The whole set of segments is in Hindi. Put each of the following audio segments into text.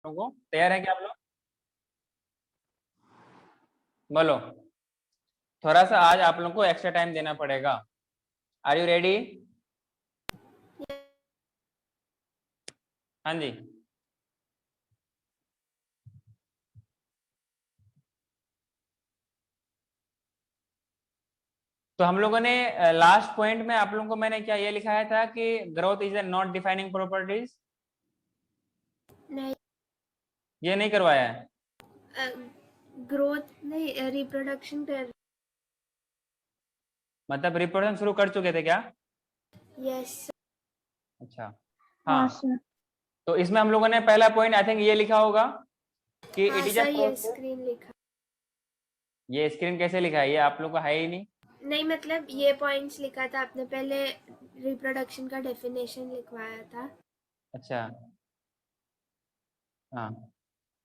लोगों को। तैयार है क्या आप लोग? बोलो। थोड़ा सा आज आप लोगों को एक्स्ट्रा टाइम देना पड़ेगा। Are you ready? हाँ जी। तो हम लोगों ने लास्ट पॉइंट में आप लोगों को मैंने क्या ये लिखाया था कि growth is a not defining properties. नहीं, ये नहीं करवाया है? ग्रोथ नहीं, रिप्रोडक्शन कर। मतलब रिप्रोडक्शन शुरू कर चुके थे क्या? यस। अच्छा। हाँ हाँ, सर। तो इसमें हम लोगों ने पहला पॉइंट आई थिंक ये लिखा होगा कि हाँ इट इज अ सर, ये प्रोसेस। स्क्रीन लिखा। ये स्क्रीन कैसे लिखा है? ये आप लोग को है ही नहीं। नहीं, मतलब ये पॉइंट्स लिखा था आपने पहले, रिप्रोडक्शन का डेफिनेशन लिखवाया था। अच्छा। हाँ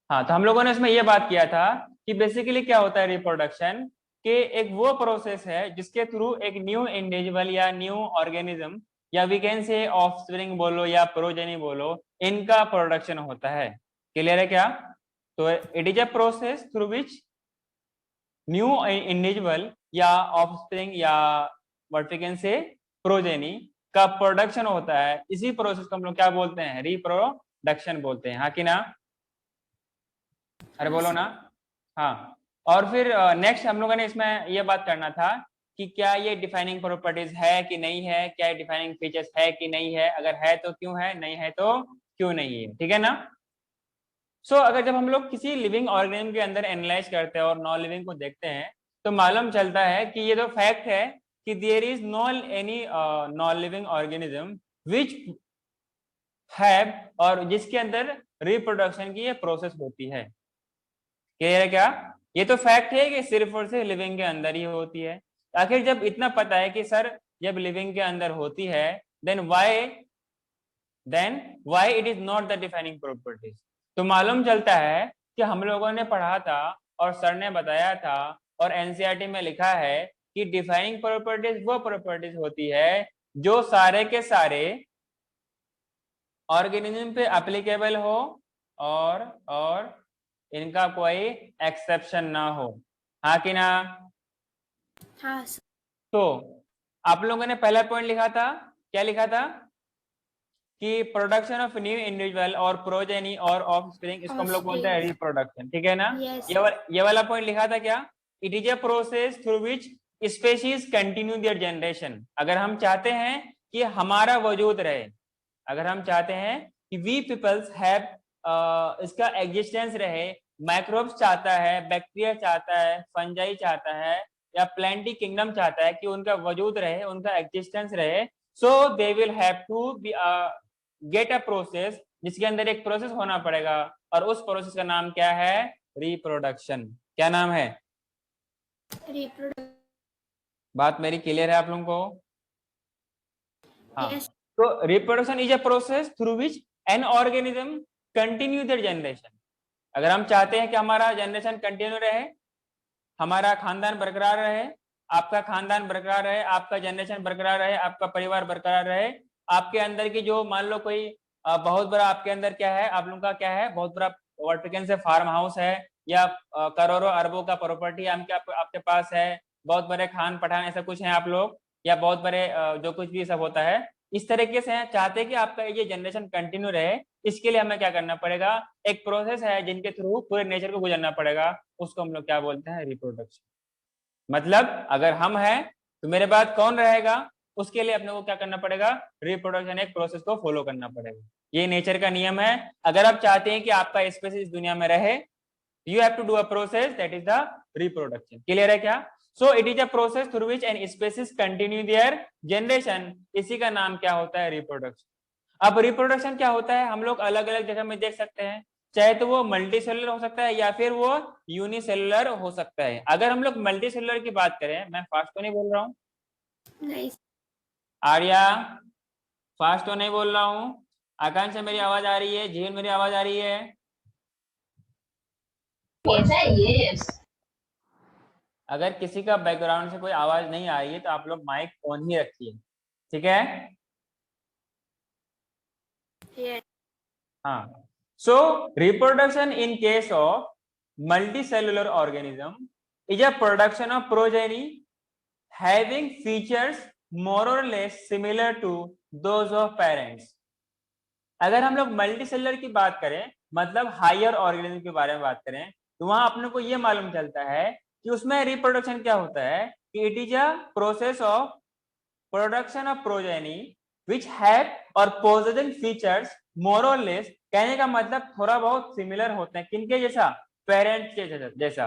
हाँ, तो हम लोगों ने इसमें ये बात किया था कि बेसिकली क्या होता है रिप्रोडक्शन, कि एक वो प्रोसेस है जिसके थ्रू एक न्यू इंडिविजुअल या न्यू ऑर्गेनिज्म या वी कैन से ऑफस्प्रिंग बोलो या प्रोजेनी बोलो, इनका प्रोडक्शन होता है। क्लियर है क्या? तो it is a process through which new individual या ऑफस्प्रिंग या what we can say progeny का प्रोडक्शन होता है। इसी प्रोसेस को हम लोग क्या बोलते हैं? रिप्रोडक्शन बोलते हैं। हाँ कि ना? अरे हाँ बोलो सर। ना। हाँ। और फिर नेक्स्ट हम लोगों ने इसमें ये बात करना था कि क्या ये डिफाइनिंग प्रॉपर्टीज है कि नहीं है, क्या ये डिफाइनिंग फीचर्स है कि नहीं है, अगर है तो क्यों है, नहीं है तो क्यों नहीं है। ठीक है ना? अगर जब हम लोग किसी लिविंग ऑर्गेनिज्म के अंदर एनालाइज करते हैं और नॉन लिविंग को देखते हैं तो मालूम चलता है कि ये तो फैक्ट है कि there is no any non living organism which have, और जिसके अंदर रिप्रोडक्शन की ये प्रोसेस होती है। क्लियर है क्या? ये तो फैक्ट है कि सिर्फ और सिर्फ लिविंग के अंदर ही होती है। आखिर जब इतना पता है कि सर जब लिविंग के अंदर होती है, then why it is not the defining properties. तो मालूम चलता है कि हम लोगों ने पढ़ा था और सर ने बताया था और एनसीईआरटी में लिखा है कि डिफाइनिंग प्रॉपर्टीज वो प्रॉपर्टीज होती है जो सारे के सारे ऑर्गेनिज्म पे एप्लीकेबल हो और इनका कोई एक्सेप्शन ना हो। हाँ कि ना? हाँ सर। तो आप लोगों ने पहला पॉइंट लिखा था, क्या लिखा था? कि प्रोडक्शन ऑफ न्यू इंडिविजुअल और प्रोजेनी और ऑफस्प्रिंग, इसको हम लोग बोलते हैं ऑफस्प्रिंग। रिप्रोडक्शन। ठीक है ना? यस। ये वाला पॉइंट लिखा था क्या? It is a process through which species continue their generation. अगर हम चाहते हैं कि हमारा वजूद रहे, अगर हम चाहते हैं कि वी पीपल्स हैव इसका एग्जिस्टेंस रहे, माइक्रोब्स चाहता है, बैक्टीरिया चाहता है, फंजाई चाहता है या प्लांटी किंगडम चाहता है कि उनका वजूद रहे, उनका एग्जिस्टेंस रहे, so they will have to be get a process, जिसके अंदर एक प्रोसेस होना पड़ेगा और उस प्रोसेस का नाम क्या है? रिप्रोडक्शन। क्या नाम है? रिप्रोडक्शन। बात मेरी क्लियर है आप लोगों को? हाँ। यस। तो reproduction is a process through which an organism continue their generation. अगर हम चाहते हैं कि हमारा जनरेशन कंटिन्यू रहे, हमारा खानदान बरकरार रहे, आपका खानदान बरकरार रहे, आपका जनरेशन बरकरार रहे, आपका परिवार बरकरार रहे, आपके अंदर की जो मान लो कोई बहुत बड़ा आपके अंदर क्या है, आप लोगों का क्या है, बहुत बड़ा वर्टिकन से फार्म हाउस है या करोड़ों अरबों का प्रॉपर्टी आपके पास है, बहुत बड़े खान पठान ऐसा कुछ है आप लोग, या बहुत बड़े जो कुछ भी सब होता है, इस तरीके से चाहते हैं कि आपका ये जनरेशन कंटिन्यू रहे। इसके लिए हमें क्या करना पड़ेगा? एक प्रोसेस है जिनके थ्रू पूरे नेचर को गुजरना पड़ेगा, उसको हम लोग क्या बोलते हैं? रिप्रोडक्शन। मतलब अगर हम हैं तो मेरे बाद कौन रहेगा? उसके लिए अपने को क्या करना पड़ेगा? रिप्रोडक्शन एक प्रोसेस को फॉलो करना पड़ेगा। ये नेचर का नियम है। अगर आप चाहते हैं कि आपका स्पीशीज इस दुनिया में रहे, you have to do a process that is the reproduction. Clear है क्या? So it is a process through which an species continue their generation. इसी का नाम क्या होता है? रिप्रोडक्शन। अब रिप्रोडक्शन क्या होता है हम लोग अलग अलग जगह में देख सकते हैं, चाहे तो वो मल्टी सेलुलर हो सकता है या फिर वो यूनिसेलुलर हो सकता है। अगर हम लोग मल्टी सेलुलर की बात करें, मैं फास्ट तो नहीं बोल रहा हूँ नहीं। आर्या, फास्ट तो नहीं बोल रहा हूँ, आकांक्षा मेरी आवाज आ रही है, जीवन मेरी आवाज आ रही है? Yes. अगर किसी का बैकग्राउंड से कोई आवाज नहीं आ रही है तो आप लोग माइक ऑन ही रखिए, ठीक है? यस। हाँ। So reproduction in case of multicellular organism is a production of progeny having features more or less similar to those of parents. अगर हम लोग मल्टीसेलुलर की बात करें, मतलब हायर ऑर्गेनिज्म के बारे में बात करें, तो वहां अपने को यह मालूम चलता है कि उसमें रिप्रोडक्शन क्या होता है कि it is a process of production of progeny which have और possessing features more or less, कहने का मतलब थोड़ा बहुत सिमिलर होते हैं किनके जैसा, पेरेंट्स के जैसा।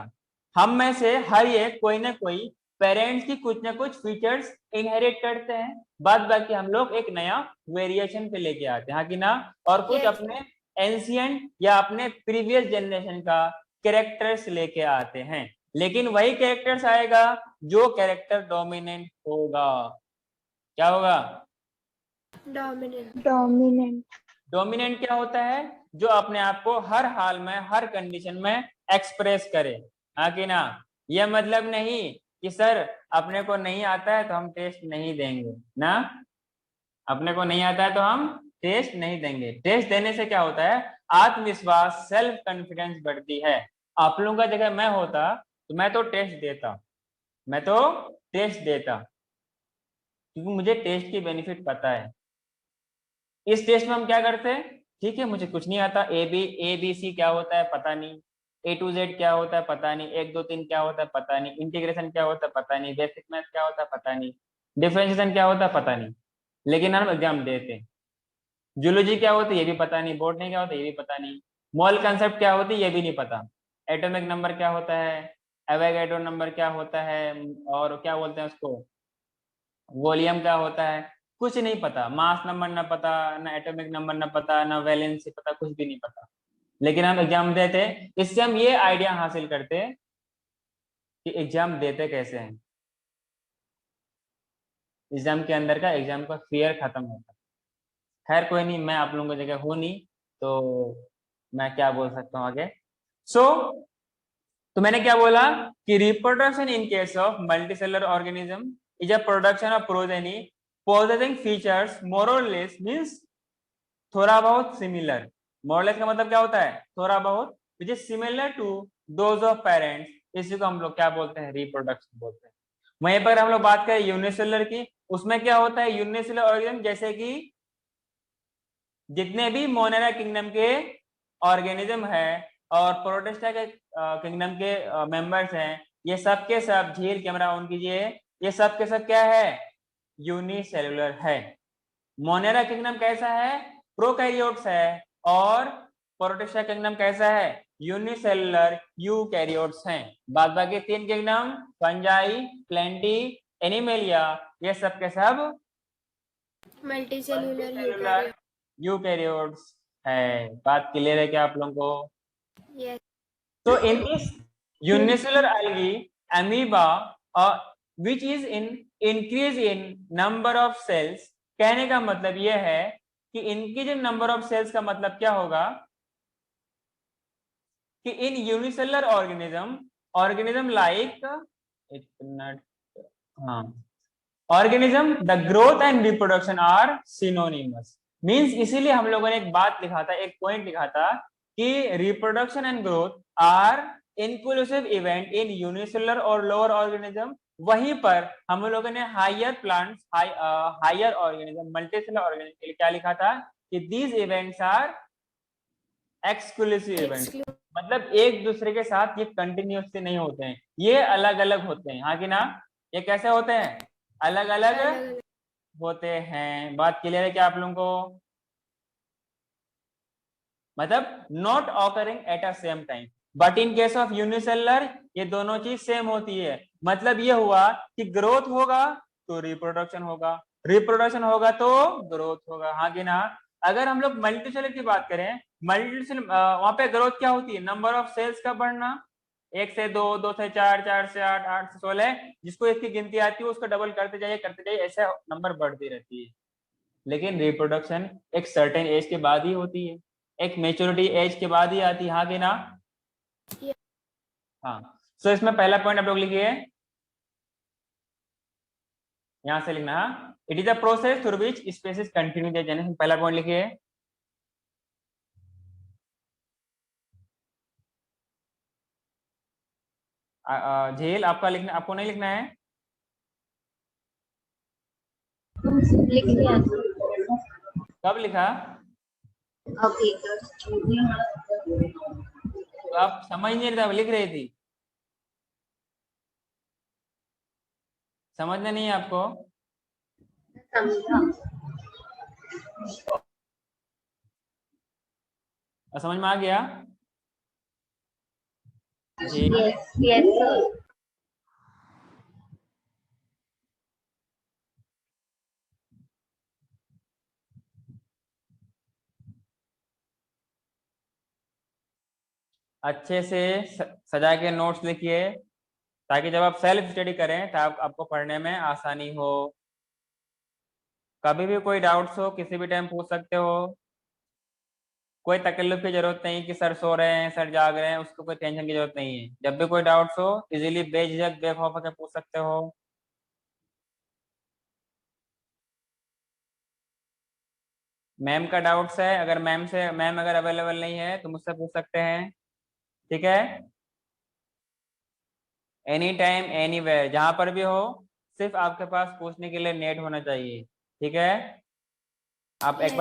हम में से हर एक कोई ना कोई पेरेंट्स की कुछ ना कुछ फीचर्स इनहेरिट करते हैं, बाद बाकी हम लोग एक नया वेरिएशन पे लेके आते हैं, हाँ कि ना, और कुछ Yes. अपने एंशिएंट या अपने प्रीवियस जनरेशन का कैरेक्टर्स लेके आते हैं, लेकिन वही कैरेक्टर्स आएगा जो कैरेक्टर डोमिनेंट होगा। क्या होगा? डोमिनेंट। डोमिनेंट क्या होता है? जो अपने आप को हर हाल में हर कंडीशन में एक्सप्रेस करे, हाँ कि ना। यह मतलब नहीं कि सर अपने को नहीं आता है तो हम टेस्ट नहीं देंगे ना, अपने को नहीं आता है तो हम टेस्ट नहीं देंगे। टेस्ट देने से क्या होता है? आत्मविश्वास, सेल्फ कॉन्फिडेंस बढ़ती है। आप लोगों का जगह मैं होता तो मैं तो टेस्ट देता, क्योंकि मुझे टेस्ट की बेनिफिट पता है। इस टेस्ट में हम क्या करते हैं, ठीक है मुझे कुछ नहीं आता, ए बी सी क्या होता है पता नहीं, ए टू जेड क्या होता है पता नहीं, 1 2 3 क्या होता है पता नहीं, इंटीग्रेशन क्या होता है पता नहीं, बेसिक मैथ क्या होता है पता नहीं, डिफरेंशिएशन क्या होता है पता नहीं, लेकिन हम एग्जाम देते हैं। जूलॉजी क्या होती है ये भी पता नहीं, बॉटनी क्या होता है ये भी पता नहीं, मोल कंसेप्ट क्या होती है ये भी नहीं पता, एटॉमिक नंबर क्या होता है, एवोगैड्रो नंबर क्या होता है, और क्या बोलते हैं उसको, वॉल्यूम क्या होता है, कुछ नहीं पता। मास नंबर ना पता, ना एटॉमिक नंबर ना पता, ना वैलेंसी पता, कुछ भी नहीं पता, लेकिन हम एग्जाम देते। इससे हम ये आइडिया हासिल करते कि एग्जाम देते कैसे हैं, एग्जाम के अंदर का एग्जाम का फियर खत्म होता है। खैर कोई नहीं, मैं आप लोगों की जगह हूं नहीं तो मैं क्या बोल सकता हूँ आगे। तो मैंने क्या बोला कि reproduction in case of multicellular organism is a production of progeny possessing features more or less, means थोड़ा बहुत सिमिलर। मोरलेस का मतलब क्या होता है? थोड़ा बहुत, which is similar to those of parents. इसी को हम लोग क्या बोलते हैं? रिप्रोडक्शन बोलते हैं। वहीं पर हम लोग बात करें यूनिसेलुलर की, उसमें क्या होता है? यूनिसेलुलर ऑर्गेनिज्म जैसे कि जितने भी मोनेरा किंगडम के ऑर्गेनिज्म है और प्रोटिस्टा के किंगडम के मेंबर्स हैं, ये सब के सब, झील कैमरा ऑन कीजिए, ये सब के सब क्या है? यूनिसेलुलर है। मोनेरा किंगडम कैसा है? प्रोकैरियोट्स है, और प्रोटिस्टा किंगडम कैसा है? यूनिसेलुलर यूकैरियोट्स हैं। बाद बाकी 3 किंगडम, फंजाई, प्लेंटी, एनिमेलिया, ये सब के सब मल्टीसेल्युलर यूकैरियोट्स है। बात क्लियर है क्या आप लोगों को? Yes. So in this unicellular algae, amoeba, which is in increase in number of cells, कहने का मतलब यह है कि इनकी जो नंबर ऑफ सेल्स का मतलब क्या होगा कि इन यूनिसेलुलर ऑर्गेनिज्म लाइक, हाँ, organism the growth and reproduction are synonymous, means इसीलिए हम लोगों ने एक बात लिखा था, एक पॉइंट लिखा था कि reproduction and growth are inclusive event in unicellular और लोअर ऑर्गेनिज्म। वहीं पर हम लोगों ने higher plants, higher organism, multicellular organism के लिए क्या लिखा था कि these events are exclusive event, मतलब एक दूसरे के साथ ये कंटिन्यूसली नहीं होते हैं, ये अलग अलग होते हैं, हाँ कि ना। ये कैसे होते हैं? अलग अलग होते हैं। बात क्लियर है क्या आप लोगों को? मतलब not occurring at a same time, but in case of unicellular ये दोनों चीज सेम होती है। मतलब ये हुआ कि ग्रोथ होगा तो रिप्रोडक्शन होगा, रिप्रोडक्शन होगा तो ग्रोथ होगा, हाँ कि ना। अगर हम लोग मल्टीसेलुलर की बात करें, मल्टीसेलुलर वहां पे ग्रोथ क्या होती है? नंबर ऑफ सेल्स का बढ़ना, 1 से 2, 2 से 4, 4 से 8, 8 से 16, जिसको इसकी गिनती आती है उसको डबल करते जाइए, ऐसे नंबर बढ़ती रहती है। लेकिन रिप्रोडक्शन एक सर्टेन एज के बाद ही होती है, एक मेच्योरिटी एज के बाद ही आती है, हाँ कि ना। हाँ, सो इसमें पहला पॉइंट आप लोग लिखिए, यहां से लिखना, it is a process through which species continue their generation, पहला पॉइंट लिखिए। झील आपका लिखना, आपको नहीं लिखना है? लिख लिया। कब लिखा? ओके। तो आप समझ नहीं रहे थे, आप लिख रही थी। समझना नहीं है आपको? समझा। समझ में आ गया? झील। Yes yes sir. अच्छे से सजा के नोट्स लिखिए, ताकि जब आप सेल्फ स्टडी करें तो आपको पढ़ने में आसानी हो। कभी भी कोई डाउट्स हो किसी भी टाइम पूछ सकते हो। कोई तकल्लुफ की जरूरत नहीं कि सर सो रहे हैं, सर जाग रहे हैं, उसको कोई टेंशन की जरूरत नहीं है। जब भी कोई डाउट्स हो इजीली बेझिझक बेखौफ होकर पूछ सकते हो। मैम का डाउट्स है, अगर मैम अगर अवेलेबल नहीं है तो मुझसे पूछ सकते हैं, ठीक है? एनी टाइम एनीवेयर, जहां पर भी हो, सिर्फ आपके पास पूछने के लिए नेट होना चाहिए, ठीक है? आप यस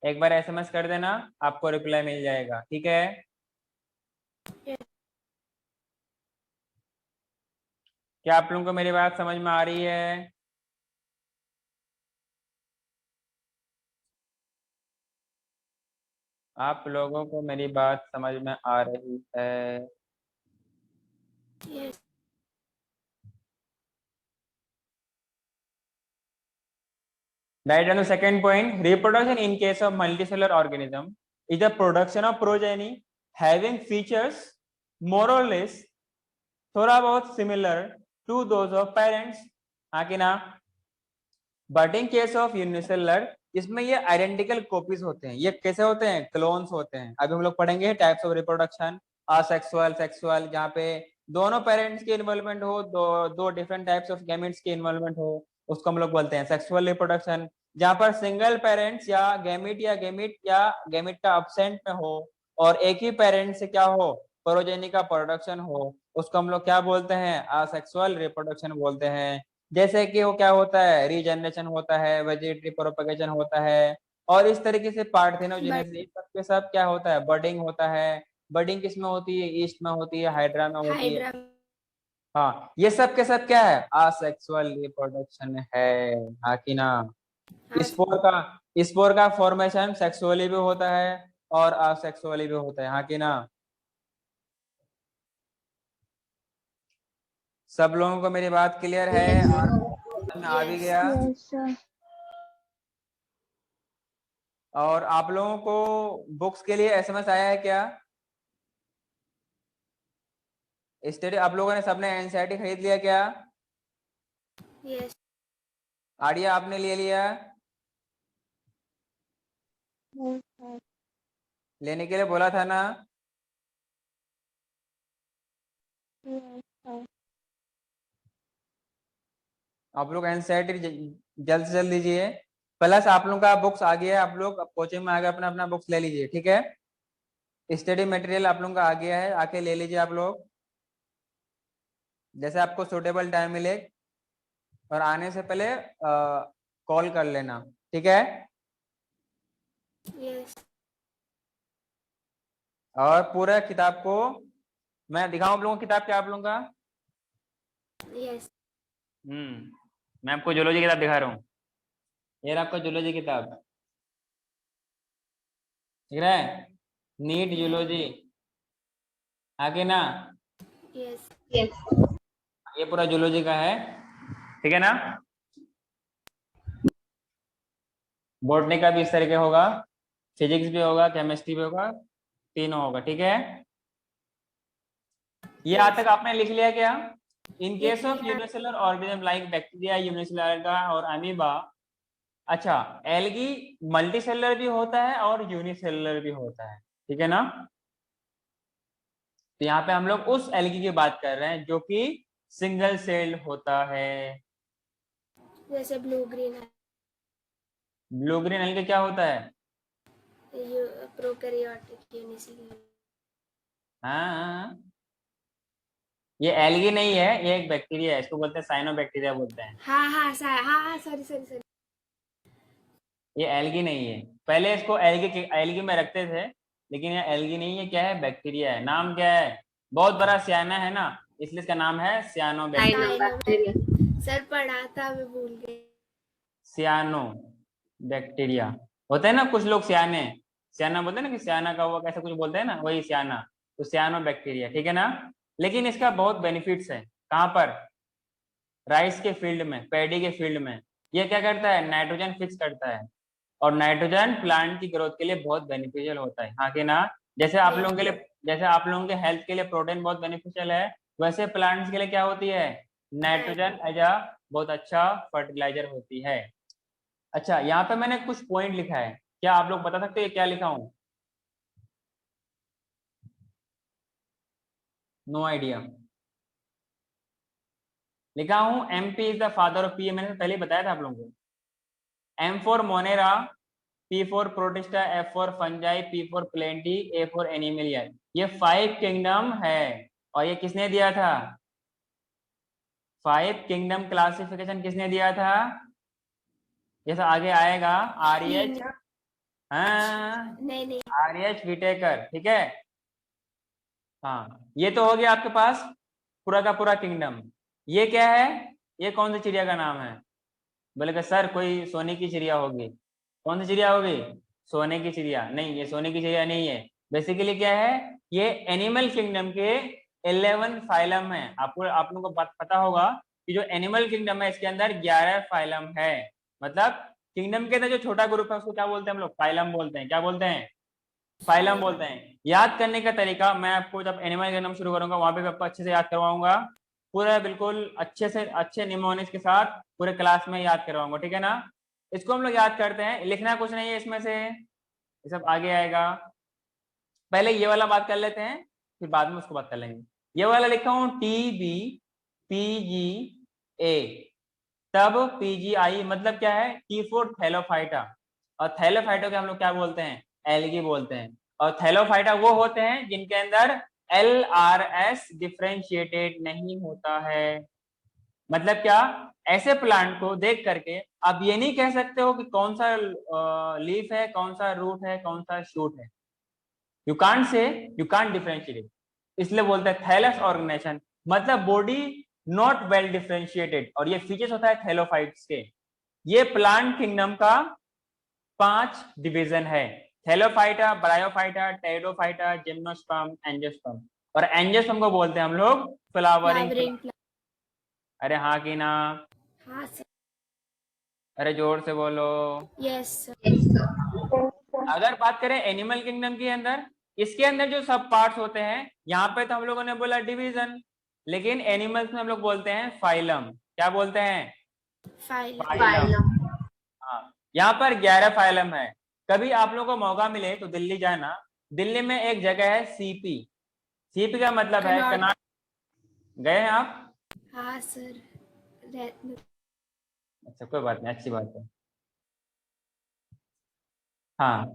एक बार एसएमएस कर देना, आपको रिप्लाई मिल जाएगा, ठीक है? क्या आप लोगों को मेरी बात समझ में आ रही है? आप लोगों को मेरी बात समझ में आ रही है? Yes Write down the second point. Reproduction in case of multicellular organism is the production of progeny having features more or less थोड़ा बहुत similar to those of parents, हाँ कि ना? But in case of unicellular, इसमें ये आइडेंटिकल कॉपीज होते हैं। ये कैसे होते हैं? क्लोन्स होते हैं। अभी हम लोग पढ़ेंगे types of reproduction, asexual, sexual, जहाँ पे दोनों पेरेंट्स की इन्वॉल्वमेंट हो, दो डिफरेंट टाइप्स ऑफ गैमेट्स की इन्वॉल्वमेंट हो, उसको हम लोग बोलते हैं सेक्सुअल रिप्रोडक्शन। जहाँ पर सिंगल पेरेंट्स या गैमेट का अब्सेंट में हो और एक ही पेरेंट से क्या हो, प्रोजेनी का प्रोडक्शन हो, उसको हम लोग क्या बोलते हैं? असेक्सुअल रिप्रोडक्शन बोलते हैं। जैसे कि वो क्या होता है, रीजनरेशन होता है, वेजिटेटिव प्रोपगेशन होता है, और इस तरीके से पार्थेनोजेनेसिस, ये सब के सब क्या होता है? बडिंग होता है। बडिंग किस में होती है? ईस्ट में होती है, हाइड्रा में होती है। हाइड्रा। हाँ, ये सब के सब क्या है? असेक्सुअल रिप्रोडक्शन है, हाँ कि ना? हाँ स्पोर का फॉर्मेशन सेक्सुअली भी होता है और असेक्सुअली भी होता है, हाँ कि ना? सब लोगों को मेरी बात क्लियर है? यस और समझ में आ भी यस गया? सर। और आप लोगों को बुक्स के लिए एसएमएस आया है क्या? स्टडी आप लोगों ने सबने एनसीईआरटी खरीद लिया क्या? यस आइडिया आपने ले लिया? लेने के लिए बोला था ना? आप लोग एनसीईआरटी जल्द से जल्द लीजिए। प्लस आप लोगों का बुक्स आ गया है, आप लोग कोचिंग में आके अपना अपना बुक्स ले लीजिए, ठीक है? स्टडी मटेरियल आप लोगों का आ गया है, आके ले लीजिए आप लोग, जैसे आपको सुटेबल टाइम मिले, और आने से पहले कॉल कर लेना, ठीक है? यस और पूरा किताब को मैं दिखाऊं आप लोगों को, किताब क्या आप लोगों का? यस मैं आपको जूलॉजी किताब दिखा रहा हूँ। ये रहा आपका जूलॉजी किताब, ठीक है? नीट जूलॉजी, आगे ना? यस यस ये पूरा जूलॉजी का है, ठीक है ना? बॉटनी का भी इस तरीके होगा, फिजिक्स भी होगा, केमिस्ट्री भी होगा, तीनों होगा, ठीक है? ये आज तक आपने लिख लिया क्या? इन case of unicellular organism like bacteria, unicellular और अमीबा, अच्छा, एल्गी मल्टीसेलुलर भी होता है और यूनिसेलुलर भी होता है, ठीक है ना? तो यहाँ पे हम लोग उस एल्गी की बात कर रहे हैं जो कि सिंगल सेल्ड होता है। जैसे blue green blue green algae क्या होता है? Prokaryotic unicellular. हाँ, ये एल्गी नहीं है, ये एक बैक्टीरिया है, इसको बोलते हैं साइनोबैक्टीरिया बोलते हैं। हाँ सॉरी सॉरी। ये एल्गी नहीं है, पहले इसको एल्गी में रखते थे, लेकिन ये एल्गी नहीं है, क्या है, बैक्टीरिया है। नाम क्या है, बहुत बड़ा सियाना है ना, इसलिए इसका नाम है सियानोबैक्टीरिया। Cyanobacteria. सर पढ़ा था मैं भूल गई। सियानो बैक्टीरिया होता है ना, कुछ लोग सियाने सियाना बोलते हैं ना, कि सियाना का हुआ कैसे कुछ बोलते हैं ना, वही सियाना, तो सियानो बैक्टीरिया, ठीक है ना। लेकिन इसका बहुत बेनिफिट्स है, कहाँ पर, राइस के फील्ड में, पैडी के फील्ड में। ये क्या करता है, नाइट्रोजन फिक्स करता है, और नाइट्रोजन प्लांट की ग्रोथ के लिए बहुत बेनिफिशियल होता है, हाँ कि ना। जैसे आप लोगों के लिए, जैसे आप लोगों के हेल्थ के लिए प्रोटीन बहुत बेनिफिशियल है, वैसे प्लांट्स के लिए क्या होती है, नाइट्रोजन एज अ बहुत अच्छा फर्टिलाइजर होती है। अच्छा, यहाँ पे मैंने कुछ पॉइंट लिखा है, क्या आप लोग बता सकते हैं क्या लिखा हूं? No idea. लिखा हूं MP is the father of P, मैंने पहले ही बताया था आप लोगों को। M for Monera, P for Protista, F for Fungi, P for Plantae, A for Animalia. ये 5 किंगडम है, और ये किसने दिया था, 5 किंगडम क्लासिफिकेशन किसने दिया था, जैसा आगे आएगा, REH, हाँ, नहीं REH विटेकर, ठीक है। हाँ, ये तो हो गया आपके पास पूरा का पूरा किंगडम। ये क्या है, ये कौन सी चिड़िया का नाम है, बोले कि सर कोई सोने की चिड़िया होगी। कौन सी चिड़िया होगी, सोने की चिड़िया नहीं, ये सोने की चिड़िया नहीं है। बेसिकली क्या है, ये एनिमल किंगडम के 11 फाइलम है। आपको, आप लोगों को पता होगा कि जो एनिमल किंगडम है इसके अंदर 11 फाइलम है। मतलब किंगडम के अंदर जो छोटा ग्रुप है उसको क्या बोलते हैं हम लोग, फाइलम बोलते हैं। क्या बोलते हैं, फाइलम बोलते हैं। याद करने का तरीका, मैं आपको जब एनिमल किंगडम शुरू करूंगा वहां पे आपको अच्छे से याद करवाऊंगा, पूरा बिल्कुल अच्छे से, अच्छे निमोनिक्स के साथ पूरे क्लास में याद करवाऊंगा, ठीक है ना। इसको हम लोग याद करते हैं, लिखना कुछ नहीं है इसमें से, ये सब आगे आएगा। पहले ये वाला बात कर लेते हैं, फिर बाद में उसको बात कर लेंगे। ये वाला लिखा हूं TBPGA, तब PGI मतलब क्या है, T फॉर थैलोफाइटा, और थैलोफाइटा को हम लोग क्या बोलते हैं, एल्गी बोलते हैं। और थैलोफाइटा वो होते हैं जिनके अंदर LRS डिफ्रेंशिएटेड नहीं होता है। मतलब क्या, ऐसे प्लांट को देख करके आप ये नहीं कह सकते हो कि कौन सा लीफ है, कौन सा रूट है, कौन सा शूट है। You can't say, you can't differentiate, इसलिए बोलते हैं थैलस ऑर्गेनाइजेशन, मतलब बॉडी नॉट वेल डिफरेंशिएटेड। और ये फीचर्स होता है थैलोफाइट्स के। ये प्लांट किंगडम का 5 डिवीजन है, Thallophyta, bryophyta, pteridophyta, gymnosperm, angiosperm. और एंजियोस्पर्म को बोलते हैं हम लोग फ्लावरिंग। फ्लावरिंग। अरे हाँ कि ना, हाँ सर। अरे जोर से बोलो। Yes sir. Yes, sir. अगर बात करें एनिमल किंगडम के अंदर, इसके अंदर जो सब पार्ट्स होते हैं, यहाँ पे तो हम लोगों ने बोला डिवीजन, लेकिन एनिमल्स में हम लोग बोलते हैं फाइलम। क्या बोलते हैं, फाइल। फाइलम। Phylum. हाँ, यहाँ पर 11 फाइलम है। कभी आप लोगों को मौका मिले तो दिल्ली जाना, दिल्ली में एक जगह है CP, CP का मतलब है कनॉट। कनाट। गए हैं आप? हाँ सर। अच्छा कोई बात नहीं, अच्छी बात है। हाँ,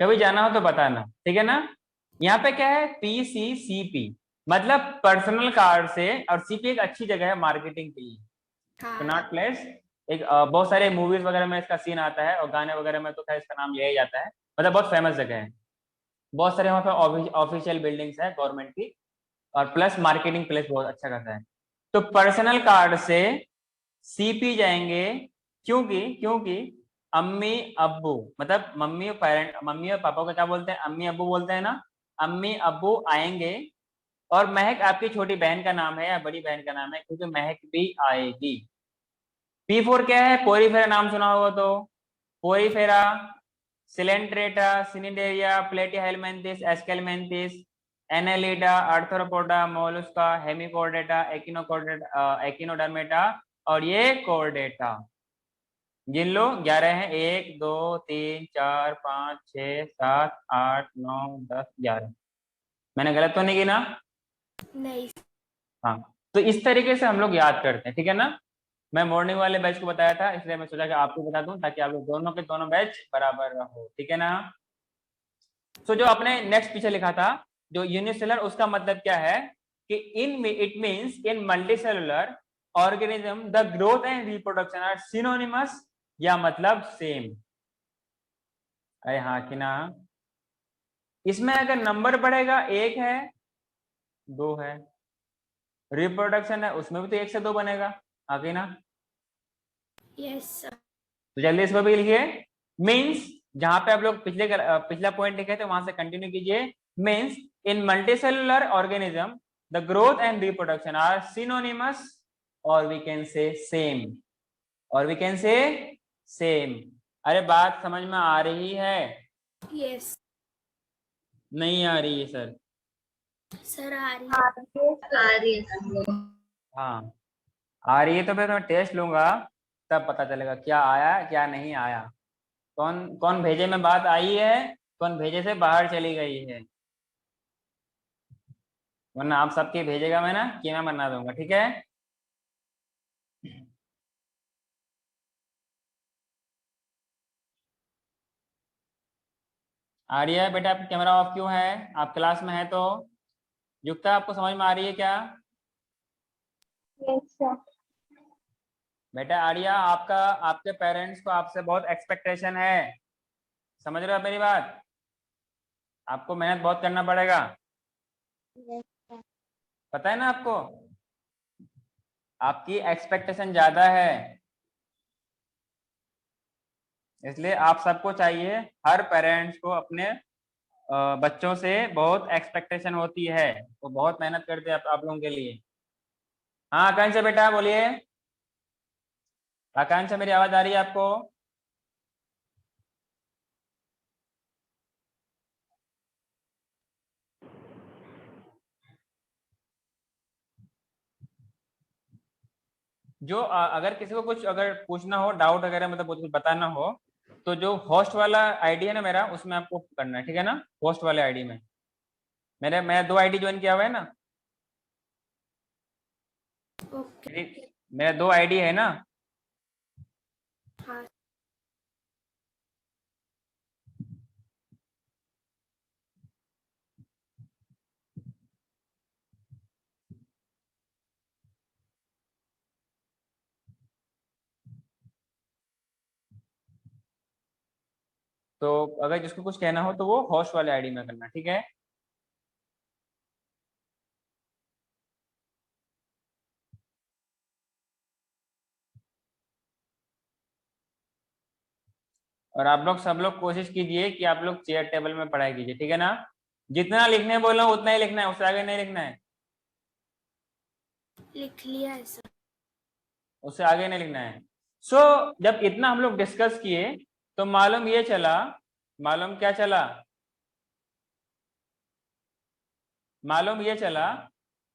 कभी जाना हो तो बताना, ठीक है ना। यहाँ पे क्या है, PCCP मतलब पर्सनल कार्ड से, और CP एक अच्छी जगह है मार्केटिंग के लिए। हाँ। कनॉट प्लेस एक बहुत सारे मूवीज वगैरह में इसका सीन आता है, और गाने वगैरह में तो खैर इसका नाम लिया ही जाता है। मतलब बहुत फेमस जगह है, बहुत सारे वहाँ पे ऑफिशियल बिल्डिंग्स है गवर्नमेंट की, और प्लस मार्केटिंग प्लेस बहुत अच्छा खासा है। तो पर्सनल कार्ड से CP जाएंगे, क्योंकि क्योंकि अम्मी अब्बू, मतलब मम्मी और पेरेंट, मम्मी और पापा को क्या बोलते हैं, अम्मी अब्बू बोलते हैं ना। अम्मी अब्बू आएंगे, और महक आपकी छोटी बहन का नाम है या बड़ी बहन का नाम है, क्योंकि महक भी आएगी। P4 क्या है, पोरीफेरा, नाम सुना होगा तो, Porifera, Coelenterata, Cnidaria, Platyhelminthes, Aschelminthes, Annelida, Arthropoda, Mollusca, Hemichordata, Echinodermata, और ये कोर्डेटा। गिन लो, 11 हैं, 1 2 3 4 5 6 7 8 9 10 11। मैंने गलत तो नहीं गिना? नहीं। हाँ, तो इस तरीके से हम लोग याद करते हैं, ठीक है ना। मैं मॉर्निंग वाले बैच को बताया था, इसलिए मैं सोचा कि आपको बता दूं, ताकि आप लोग दोनों के दोनों बैच बराबर रहो, ठीक है ना। तो जो आपने नेक्स्ट पीछे लिखा था, जो यूनिसेलर, उसका मतलब क्या है कि it means in multicellular organism the growth and reproduction are synonymous, या मतलब सेम। अरे हाँ कि ना? इसमें अगर नंबर बढ़ेगा 1 है 2 है, रिप्रोडक्शन है उसमें भी तो 1 से 2 बनेगा, आगे ना? Yes sir. तो जल्दी इसको भी लिखिए। मीन्स जहां पे आप लोग पिछला पॉइंट लिखे थे वहां से कंटिन्यू कीजिए। Means in multicellular organism the growth and reproduction are synonymous, और वी कैन से सेम, और वी कैन से सेम। अरे बात समझ में आ रही है? यस नहीं आ रही है सर? सर आ रही आ रही है। हाँ आ रही है तो फिर मैं टेस्ट लूंगा, तब पता चलेगा क्या आया क्या नहीं आया, कौन कौन भेजे में बात आई है, कौन भेजे से बाहर चली गई है। वरना आप सबके भेजेगा मैं ना कि मैं बना दूंगा, ठीक है? आ रही है बेटा? आपका कैमरा ऑफ क्यों है? आप क्लास में है तो? युक्ता आपको समझ में आ रही है क्या? Yes sir. बेटा आर्या, आपका आपके पेरेंट्स को आपसे बहुत एक्सपेक्टेशन है, समझ रहे हो आप मेरी बात? आपको मेहनत बहुत करना पड़ेगा, यस सर। पता है ना आपको? आपकी एक्सपेक्टेशन ज्यादा है, इसलिए आप सबको चाहिए, हर पेरेंट्स को अपने बच्चों से बहुत एक्सपेक्टेशन होती है, वो बहुत मेहनत करते हैं आप लोगों के लिए। हाँ आकांक्षा बेटा बोलिए। आकांक्षा मेरी आवाज आ रही है आपको? जो अगर किसी को कुछ अगर पूछना हो, डाउट वगैरह मतलब कुछ बताना हो, तो जो होस्ट वाला आईडी है ना मेरा, उसमें आपको करना है, ठीक है ना? होस्ट वाले आईडी में मैं 2 आईडी ज्वाइन किया हुआ है ना, ओके। मेरा 2 आईडी है ना। हाँ तो अगर जिसको कुछ कहना हो तो वो होस्ट वाले आईडी में करना, ठीक है? और आप लोग सब लोग कोशिश कीजिए कि आप लोग चेयर टेबल में पढ़ाई कीजिए, ठीक है ना? जितना लिखने बोल रहा हूँ उतना ही लिखना है, उससे आगे नहीं लिखना है, लिख लिया है सर। उससे आगे नहीं लिखना है। सो जब इतना हम लोग डिस्कस किए तो मालूम ये चला, मालूम क्या चला? मालूम ये चला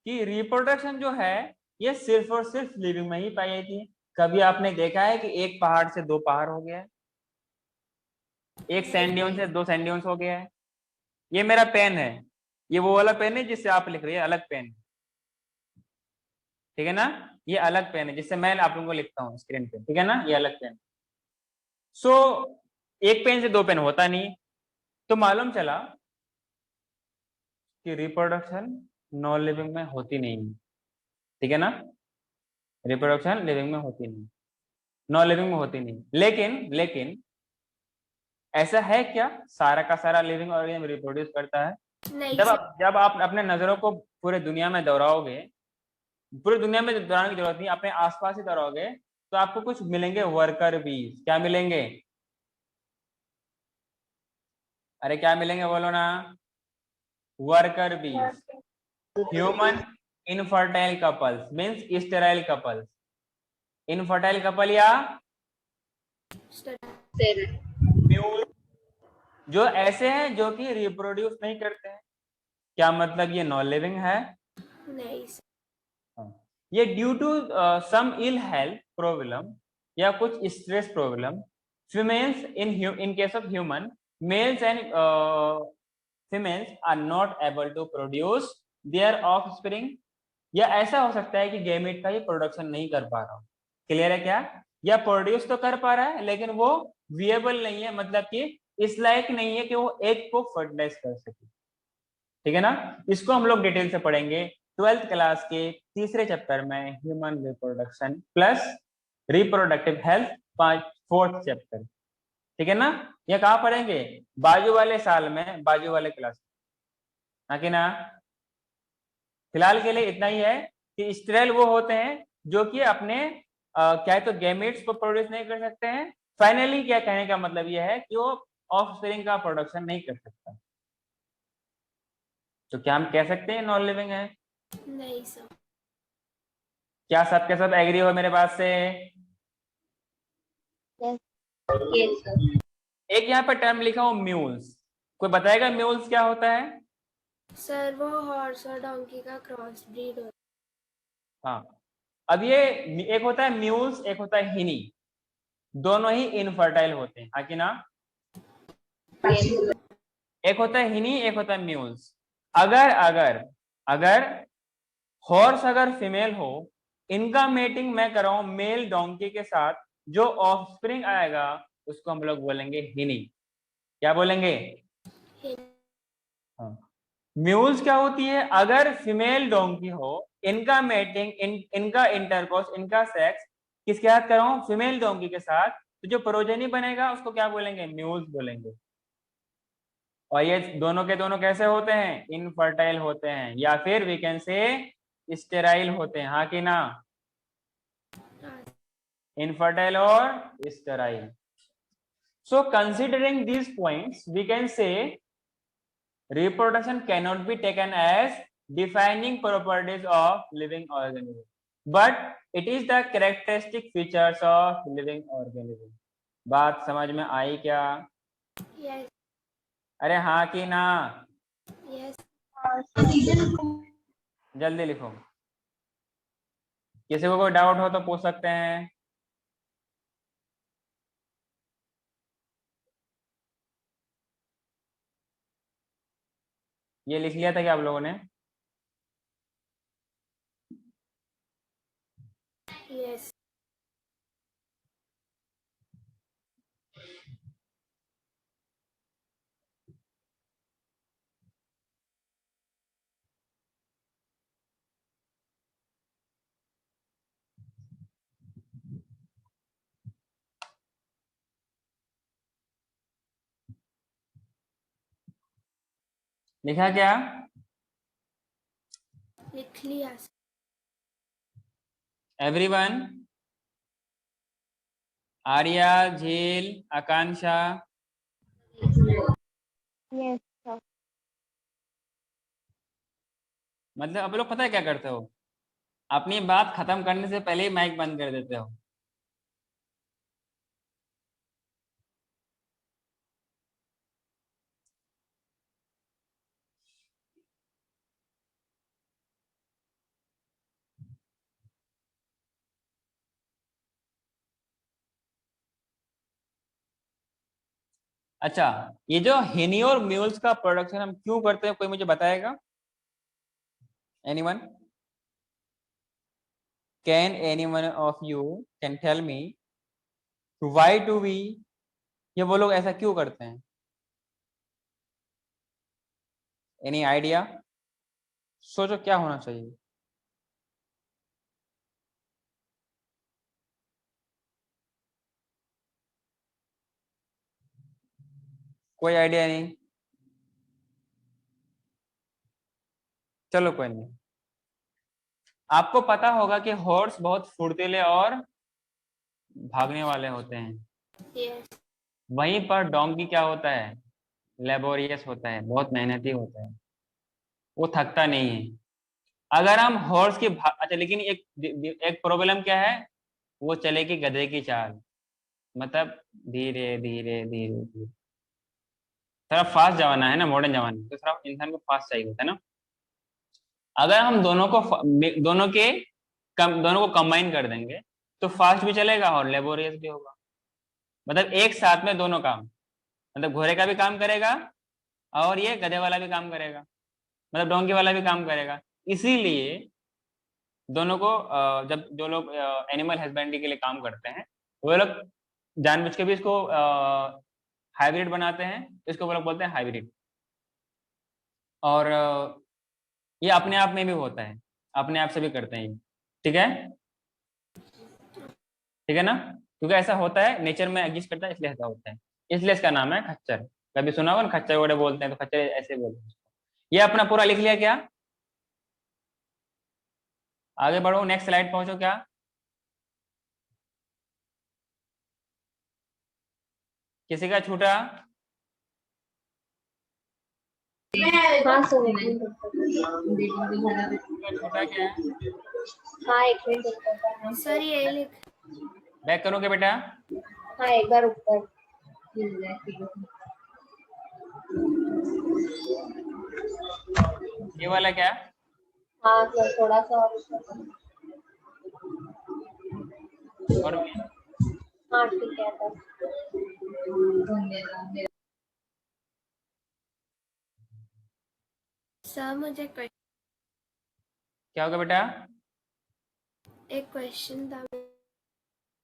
कि रिप्रोडक्शन जो है ये सिर्फ और सिर्फ लिविंग में ही पाई जाती है। कभी आपने देखा है कि एक पहाड़ से 2 पहाड़ हो गया है, एक सैंड ड्यून से 2 सैंड ड्यून्स हो गया है? ये मेरा पेन है, ये वो वाला पेन है जिससे आप लिख रही है, अलग पेन, ठीक है ना? ये अलग पेन है जिससे मैं आप लोगों को लिखता हूँ स्क्रीन पे, ठीक है ना? ये अलग पेन। सो एक पेन से 2 पेन होता नहीं, तो मालूम चला कि रिप्रोडक्शन नॉन लिविंग में होती नहीं है, ठीक है ना? रिप्रोडक्शन लिविंग में होती नहीं, नॉन लिविंग में होती नहीं। लेकिन ऐसा है क्या सारा का सारा लिविंग ऑर्गेनिज्म रिप्रोड्यूस करता है? नहीं जब सर। आप अपने नजरों को पूरे दुनिया में दोहराओगे, पूरी दुनिया में दोहराने की जरूरत नहीं, अपने आसपास ही दोहराओगे, तो आपको कुछ मिलेंगे वर्कर बीज। क्या मिलेंगे? अरे क्या मिलेंगे बोलो ना? वर्कर बीज। Human infertile couples means sterile couples, infertile couple या म्यूल, जो ऐसे हैं जो कि रिप्रोड्यूस नहीं करते हैं। क्या मतलब ये नॉन लिविंग है? नहीं सर। ये due to some ill health problem या कुछ stress problem, females in case of human, males and females are not able to produce their offspring, या ऐसा हो सकता है कि गैमेट का ये प्रोडक्शन नहीं कर पा रहा हो। क्लियर है क्या? या प्रोड्यूस तो कर पा रहा है लेकिन वो विएबल नहीं है, मतलब कि इस लायक नहीं है कि वो एग को फर्टिलाइज कर सके, ठीक है ना? इसको हम लोग डिटेल से पढ़ेंगे 12th क्लास के तीसरे चैप्टर में human reproduction plus reproductive health 4th chapter, ठीक है ना। ये कहाँ पढ़ेंगे? बाजू वाले साल में, बाजू वाले क्लास में, हाँ कि ना। फिलहाल के लिए इतना ही है कि स्टेरल वो होते हैं जो कि अपने क्या तो गैमेट्स को प्रोड्यूस नहीं कर सकते हैं। फाइनली क्या कहने का मतलब यह है कि वो ऑफस्प्रिंग का प्रोडक्शन नहीं कर सकता। तो क्या हम कह सकते हैं नॉन लिविंग है? नहीं सर। क्या सबके सब एग्री हो मेरे बात से? Yes, sir. एक यहाँ पर टर्म लिखा हो म्यूल्स, कोई बताएगा म्यूल्स क्या होता है? सर वो हॉर्स और डोंकी का क्रॉस ब्रीड होता हाँ, अब ये एक होता है म्यूल्स, एक होता है हिनी, दोनों ही इनफर्टाइल होते हैं, हाँ कि ना। Yes, sir. एक होता है हिनी, एक होता है म्यूल्स। अगर अगर अगर हॉर्स अगर फीमेल हो, इनका मेटिंग मैं कराऊं मेल डोंकी के साथ, जो ऑफस्प्रिंग आएगा उसको हम लोग बोलेंगे हिनी। क्या बोलेंगे? है। हाँ। म्यूल्स क्या होती है? अगर फीमेल डोंकी हो, इनका मेटिंग, इनका इंटरकोर्स, इनका सेक्स किसके साथ कराऊं? फीमेल डोंकी के साथ, तो जो प्रोजेनी बनेगा उसको क्या बोलेंगे? म्यूल्स बोलेंगे। और ये दोनों के दोनों कैसे होते हैं? इनफर्टाइल होते हैं, या फिर वी कैन से स्टेराइल होते हैं, हाँ कि ना। हाँ। इनफर्टाइल और sterile. So considering these points, we can say reproduction cannot be taken as defining properties of living organism, but it is the characteristic features of living organism. बात समझ में आई क्या? यस अरे हाँ कि ना? यस जल्दी लिखो, किसी को कोई डाउट हो तो पूछ सकते हैं। ये लिख लिया था क्या आप लोगों ने? यस लिखा क्या? लिख लिया सर। एवरीवन? आर्या, झील, आकांक्षा? Yes, sir. मतलब आप लोग पता है क्या करते हो? अपनी बात खत्म करने से पहले ही माइक बंद कर देते हो। अच्छा, ये जो हेनी और म्यूल्स का प्रोडक्शन हम क्यों करते हैं, कोई मुझे बताएगा? Anyone? Can anyone of you can tell me why do we, ये वो लोग ऐसा क्यों करते हैं? Any idea? सोचो क्या होना चाहिए। कोई आइडिया नहीं? चलो कोई नहीं। आपको पता होगा कि हॉर्स बहुत फुर्तीले और भागने वाले होते हैं। यस वहीं पर डोंकी क्या होता है? लेबोरियस होता है, बहुत मेहनती होता है, वो थकता नहीं है। अगर हम हॉर्स की अच्छा, लेकिन एक एक प्रॉब्लम क्या है? वो चलेगी गधे की चाल, मतलब धीरे धीरे धीरे धीरे। थोड़ा फास्ट जमाना है ना, मॉडर्न जमाना, तो थोड़ा इंसान को फास्ट चाहिए होता है ना। अगर हम दोनों को कंबाइन कर देंगे तो फास्ट भी चलेगा और लेबोरियस भी होगा। मतलब एक साथ में दोनों काम, मतलब घोड़े का भी काम करेगा और ये गधे वाला भी काम करेगा, मतलब डोंकी वाला भी काम करेगा। इसीलिए दोनों को जब जो लोग एनिमल हस्बेंड्री के लिए काम करते हैं, वो लोग जानबूझ के भी इसको हाइब्रिड बनाते हैं। इसको वो लोग बोलते हैं हाइब्रिड। और ये अपने आप में भी होता है, अपने आप से भी करते हैं। ठीक है, ठीक है ना, क्योंकि ऐसा होता है, नेचर में एग्जिस्ट करता है, इसलिए ऐसा होता है, इसलिए इसका नाम है खच्चर। कभी सुना होगा ना, खच्चर घोड़े बोलते हैं, तो खच्चर ऐसे बोलते हैं। ये अपना पूरा लिख लिया क्या? आगे बढ़ो, नेक्स्ट स्लाइड पहुंचो। क्या किसी का छूटा? हाँ सर, एक मिनट। छूटा क्या है? हाँ एक मिनट। सर ये लिख बैक करोगे बेटा? हाँ एक बार ऊपर। ये वाला क्या? हाँ सर, थोड़ा सा और ऊपर। और हाँ ठीक है सर। सर मुझे क्या होगा बेटा? एक क्वेश्चन था।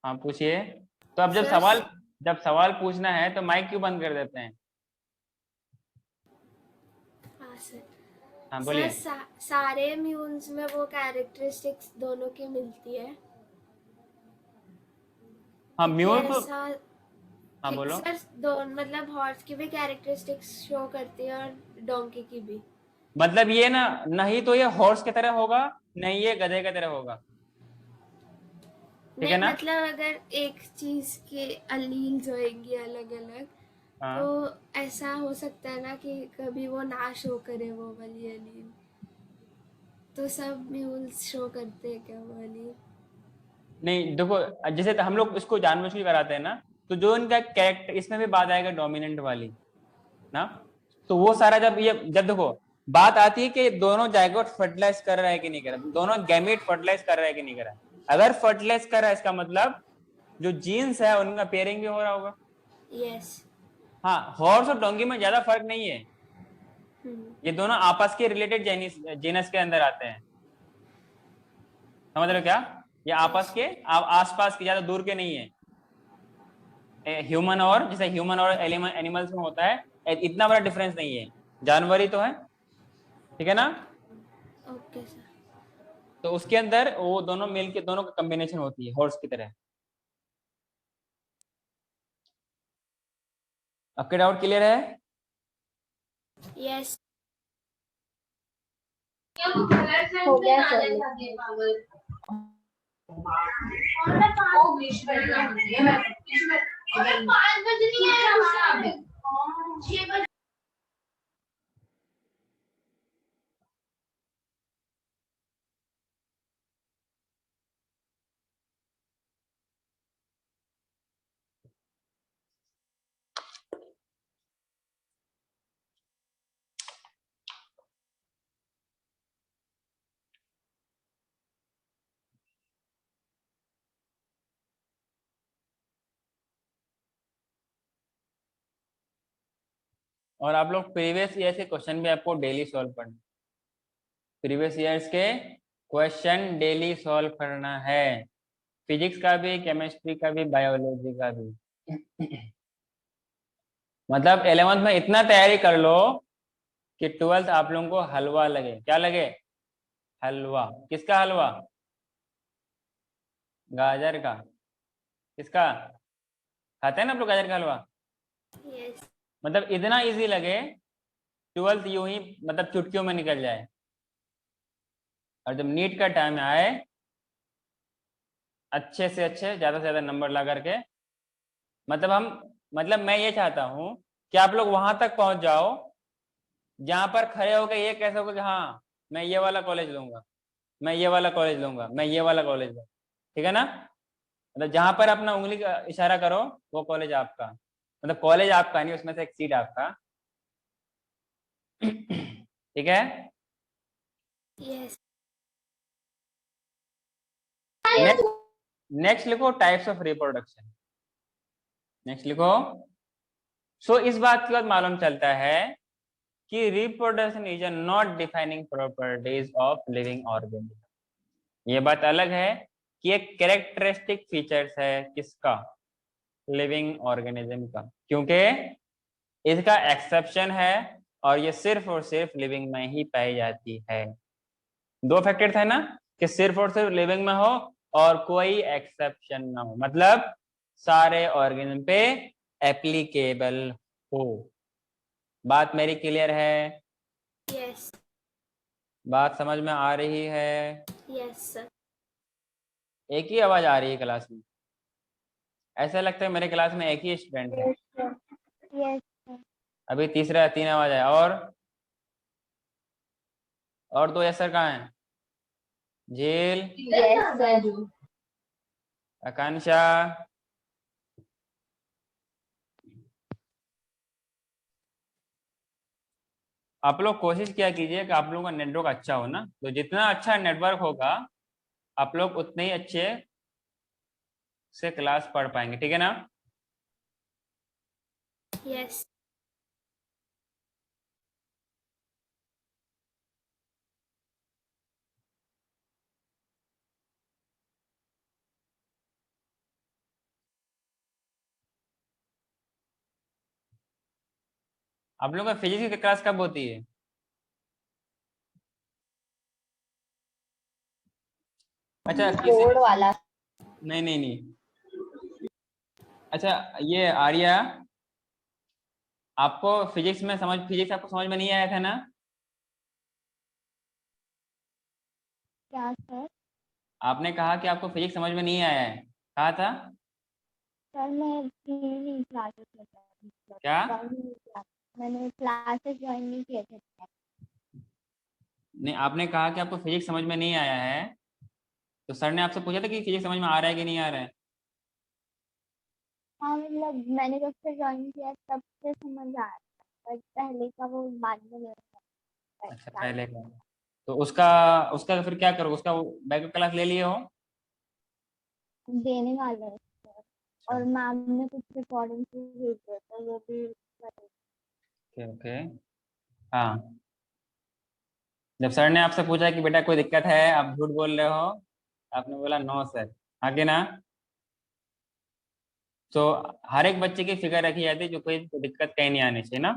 हाँ पूछिए। तो अब सर, जब सवाल पूछना है तो माइक क्यों बंद कर देते हैं? हाँ सर। हाँ सर बोलिए। सारे म्यूल्स में वो कैरेक्टरिस्टिक्स दोनों की मिलती है? हाँ क्योंकि म्यूल को। ऐसा हाँ बोलो। सर, दोनों मतलब हॉर्स की भी कैरेक्टरिस्टिक्स शो करती है और डोंकी की भी। मतलब ये ना, नहीं तो ये हॉर्स की तरह होगा, नहीं ये गधे की तरह होगा। ठीक है नहीं ना? मतलब अगर एक चीज के अलील्स होंगी अलग अलग, तो हाँ ऐसा हो सकता है ना कि कभी वो ना शो करे वो वाली अलील। तो सब म्यूल्स शो करते हैं क्या वो अलील? नहीं देखो, जैसे तो हम लोग इसको जानबूझ के कराते हैं ना, तो जो इनका कैरेक्टर, इसमें भी बात आएगा डोमिनेंट वाली ना, तो वो सारा जब देखो बात आती है कि दोनों जाइगोट फर्टिलाइज कर रहा है कि नहीं कर रहा, दोनों गैमेट फर्टिलाइज कर रहा है कि नहीं कर रहा है। अगर फर्टिलाइज कर रहा है, इसका मतलब जो जीन्स है उनका पेयरिंग भी हो रहा होगा। यस। हाँ, हॉर्स और डोंगी में ज्यादा फर्क नहीं है, ये दोनों आपस के रिलेटेड जीनस के अंदर आते हैं। समझ रहे हो क्या? ये आपस यस। के आसपास के, ज्यादा दूर के नहीं है। ह्यूमन और जैसे ह्यूमन और एनिमल्स में होता है, इतना बड़ा डिफरेंस नहीं है, जानवर ही तो है। ठीक है ना? Okay sir. तो उसके अंदर वो दोनों मिल के दोनों का कॉम्बिनेशन होती है, हॉर्स की तरह। आपके डाउट क्लियर है? यस। हो गया सर। और आप लोग प्रीवियस ईयर के क्वेश्चन भी आपको डेली सॉल्व करना, प्रीवियस ईयर्स के क्वेश्चन डेली सॉल्व करना है, फिजिक्स का भी, केमिस्ट्री का भी, बायोलॉजी का भी। मतलब 11th में इतना तैयारी कर लो कि 12th आप लोगों को हलवा लगे। क्या लगे? हलवा। किसका हलवा? गाजर का। किसका? खाते हैं ना आप लोग गाजर का हलवा? यस। मतलब इतना इजी लगे, 12th यूं ही मतलब चुटकियों में निकल जाए, और जब नीट का टाइम आए, अच्छे से अच्छे, ज्यादा से ज्यादा नंबर ला करके, मतलब मैं ये चाहता हूं कि आप लोग वहां तक पहुंच जाओ जहां पर खड़े होकर ये कह सको कि हाँ मैं ये वाला कॉलेज लूंगा, मैं ये वाला कॉलेज लूंगा, मैं ये वाला कॉलेज लूंगा। ठीक है ना? मतलब जहां पर अपना उंगली का इशारा करो, वो कॉलेज आपका, मतलब कॉलेज आपका नहीं, उसमें से एक सीट आपका। ठीक है? यस। नेक्स्ट लिखो टाइप्स ऑफ रिप्रोडक्शन। नेक्स्ट लिखो। सो इस बात के बाद मालूम चलता है कि reproduction is not defining properties of living organism. ये बात अलग है कि एक कैरेक्टरिस्टिक फीचर्स है किसका? लिविंग ऑर्गेनिज्म का, क्योंकि इसका एक्सेप्शन है और ये सिर्फ और सिर्फ लिविंग में ही पाई जाती है। दो अफेक्टेड थे ना, कि सिर्फ और सिर्फ लिविंग में हो और कोई एक्सेप्शन ना हो, मतलब सारे ऑर्गेनिज्म पे एप्लीकेबल हो। बात मेरी क्लियर है? यस बात समझ में आ रही है? Yes sir. एक ही आवाज आ रही है क्लास में, ऐसा लगता है मेरे क्लास में एक ही स्टूडेंट है। Yes sir. Yes sir. अभी तीसरा 3 आवाज है। और दो यस सर कहाँ हैं? झील, यस सर। आकांक्षा, आप लोग कोशिश किया कीजिए कि आप लोगों का नेटवर्क अच्छा हो ना, तो जितना अच्छा नेटवर्क होगा आप लोग उतने ही अच्छे से क्लास पढ़ पाएंगे, ठीक है ना? यस आप लोगों का फिजिक्स की क्लास कब होती है? अच्छा किसी, बोर्ड वाला। नहीं नहीं नहीं, अच्छा ये आर्या, आपको फिजिक्स में समझ, फिजिक्स आपको समझ में नहीं आया था ना? क्या सर? आपने कहा कि आपको फिजिक्स समझ में नहीं आया है, कहा था सर मैं नहीं क्लासेस में क्या? मैंने क्लासेस ज्वाइन नहीं किए थे। नहीं, आपने कहा कि आपको फिजिक्स समझ में नहीं आया है, तो सर ने आपसे पूछा था कि फिजिक्स समझ में आ रहा है कि नहीं आ रहा है? हाँ मतलब मैंने जब से ज्वाइन किया तब से समझ आ रहा था, बट पहले का वो बाद में नहीं होता अच्छा है। पहले का, तो उसका उसका फिर क्या करो, उसका बैकअप क्लास ले लिए हो? देने वाले हैं सर। और मैम ने कुछ रिकॉर्डिंग भी भेज दिया था, वो भी करेंगे। Okay okay. हाँ, जब सर ने आपसे पूछा कि बेटा कोई दिक्कत है, आप झूठ बोल रहे हो, आपने बोला नो सर, आगे ना, तो हर एक बच्चे की फिक्र रखी जाती है, जो कोई दिक्कत कहीं नहीं आनी चाहिए ना।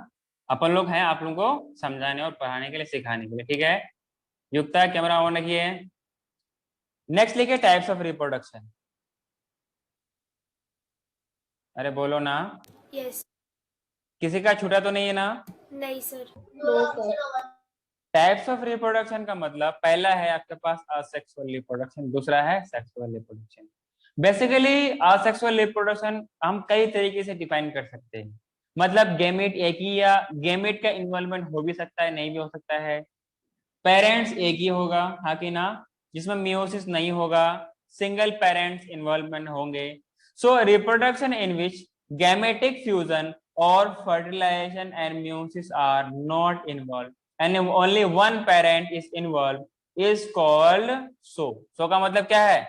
अपन लोग हैं आप लोगों को समझाने और पढ़ाने के लिए, सिखाने के लिए, ठीक है? युक्ता कैमरा ऑन रखिए। नेक्स्ट लिखिए टाइप्स ऑफ रिप्रोडक्शन। अरे बोलो ना, यस। किसी का छूटा तो नहीं है ना? नहीं sir. No sir. Types of reproduction का मतलब, पहला है आपके पास असेक्सुअल रिप्रोडक्शन, दूसरा है sexual reproduction. Basically asexual reproduction हम कई तरीके से डिफाइन कर सकते हैं, मतलब गेमेट एक ही, या गेमेट का इन्वॉल्वमेंट हो भी सकता है, नहीं भी हो सकता है। पेरेंट्स एक ही होगा, हाँ कि ना, जिसमें मियोसिस नहीं होगा, सिंगल पेरेंट्स इन्वॉल्वमेंट होंगे। सो reproduction in which gametic fusion और fertilization and meiosis are not involved and only one parent is involved is called so. So का मतलब क्या है?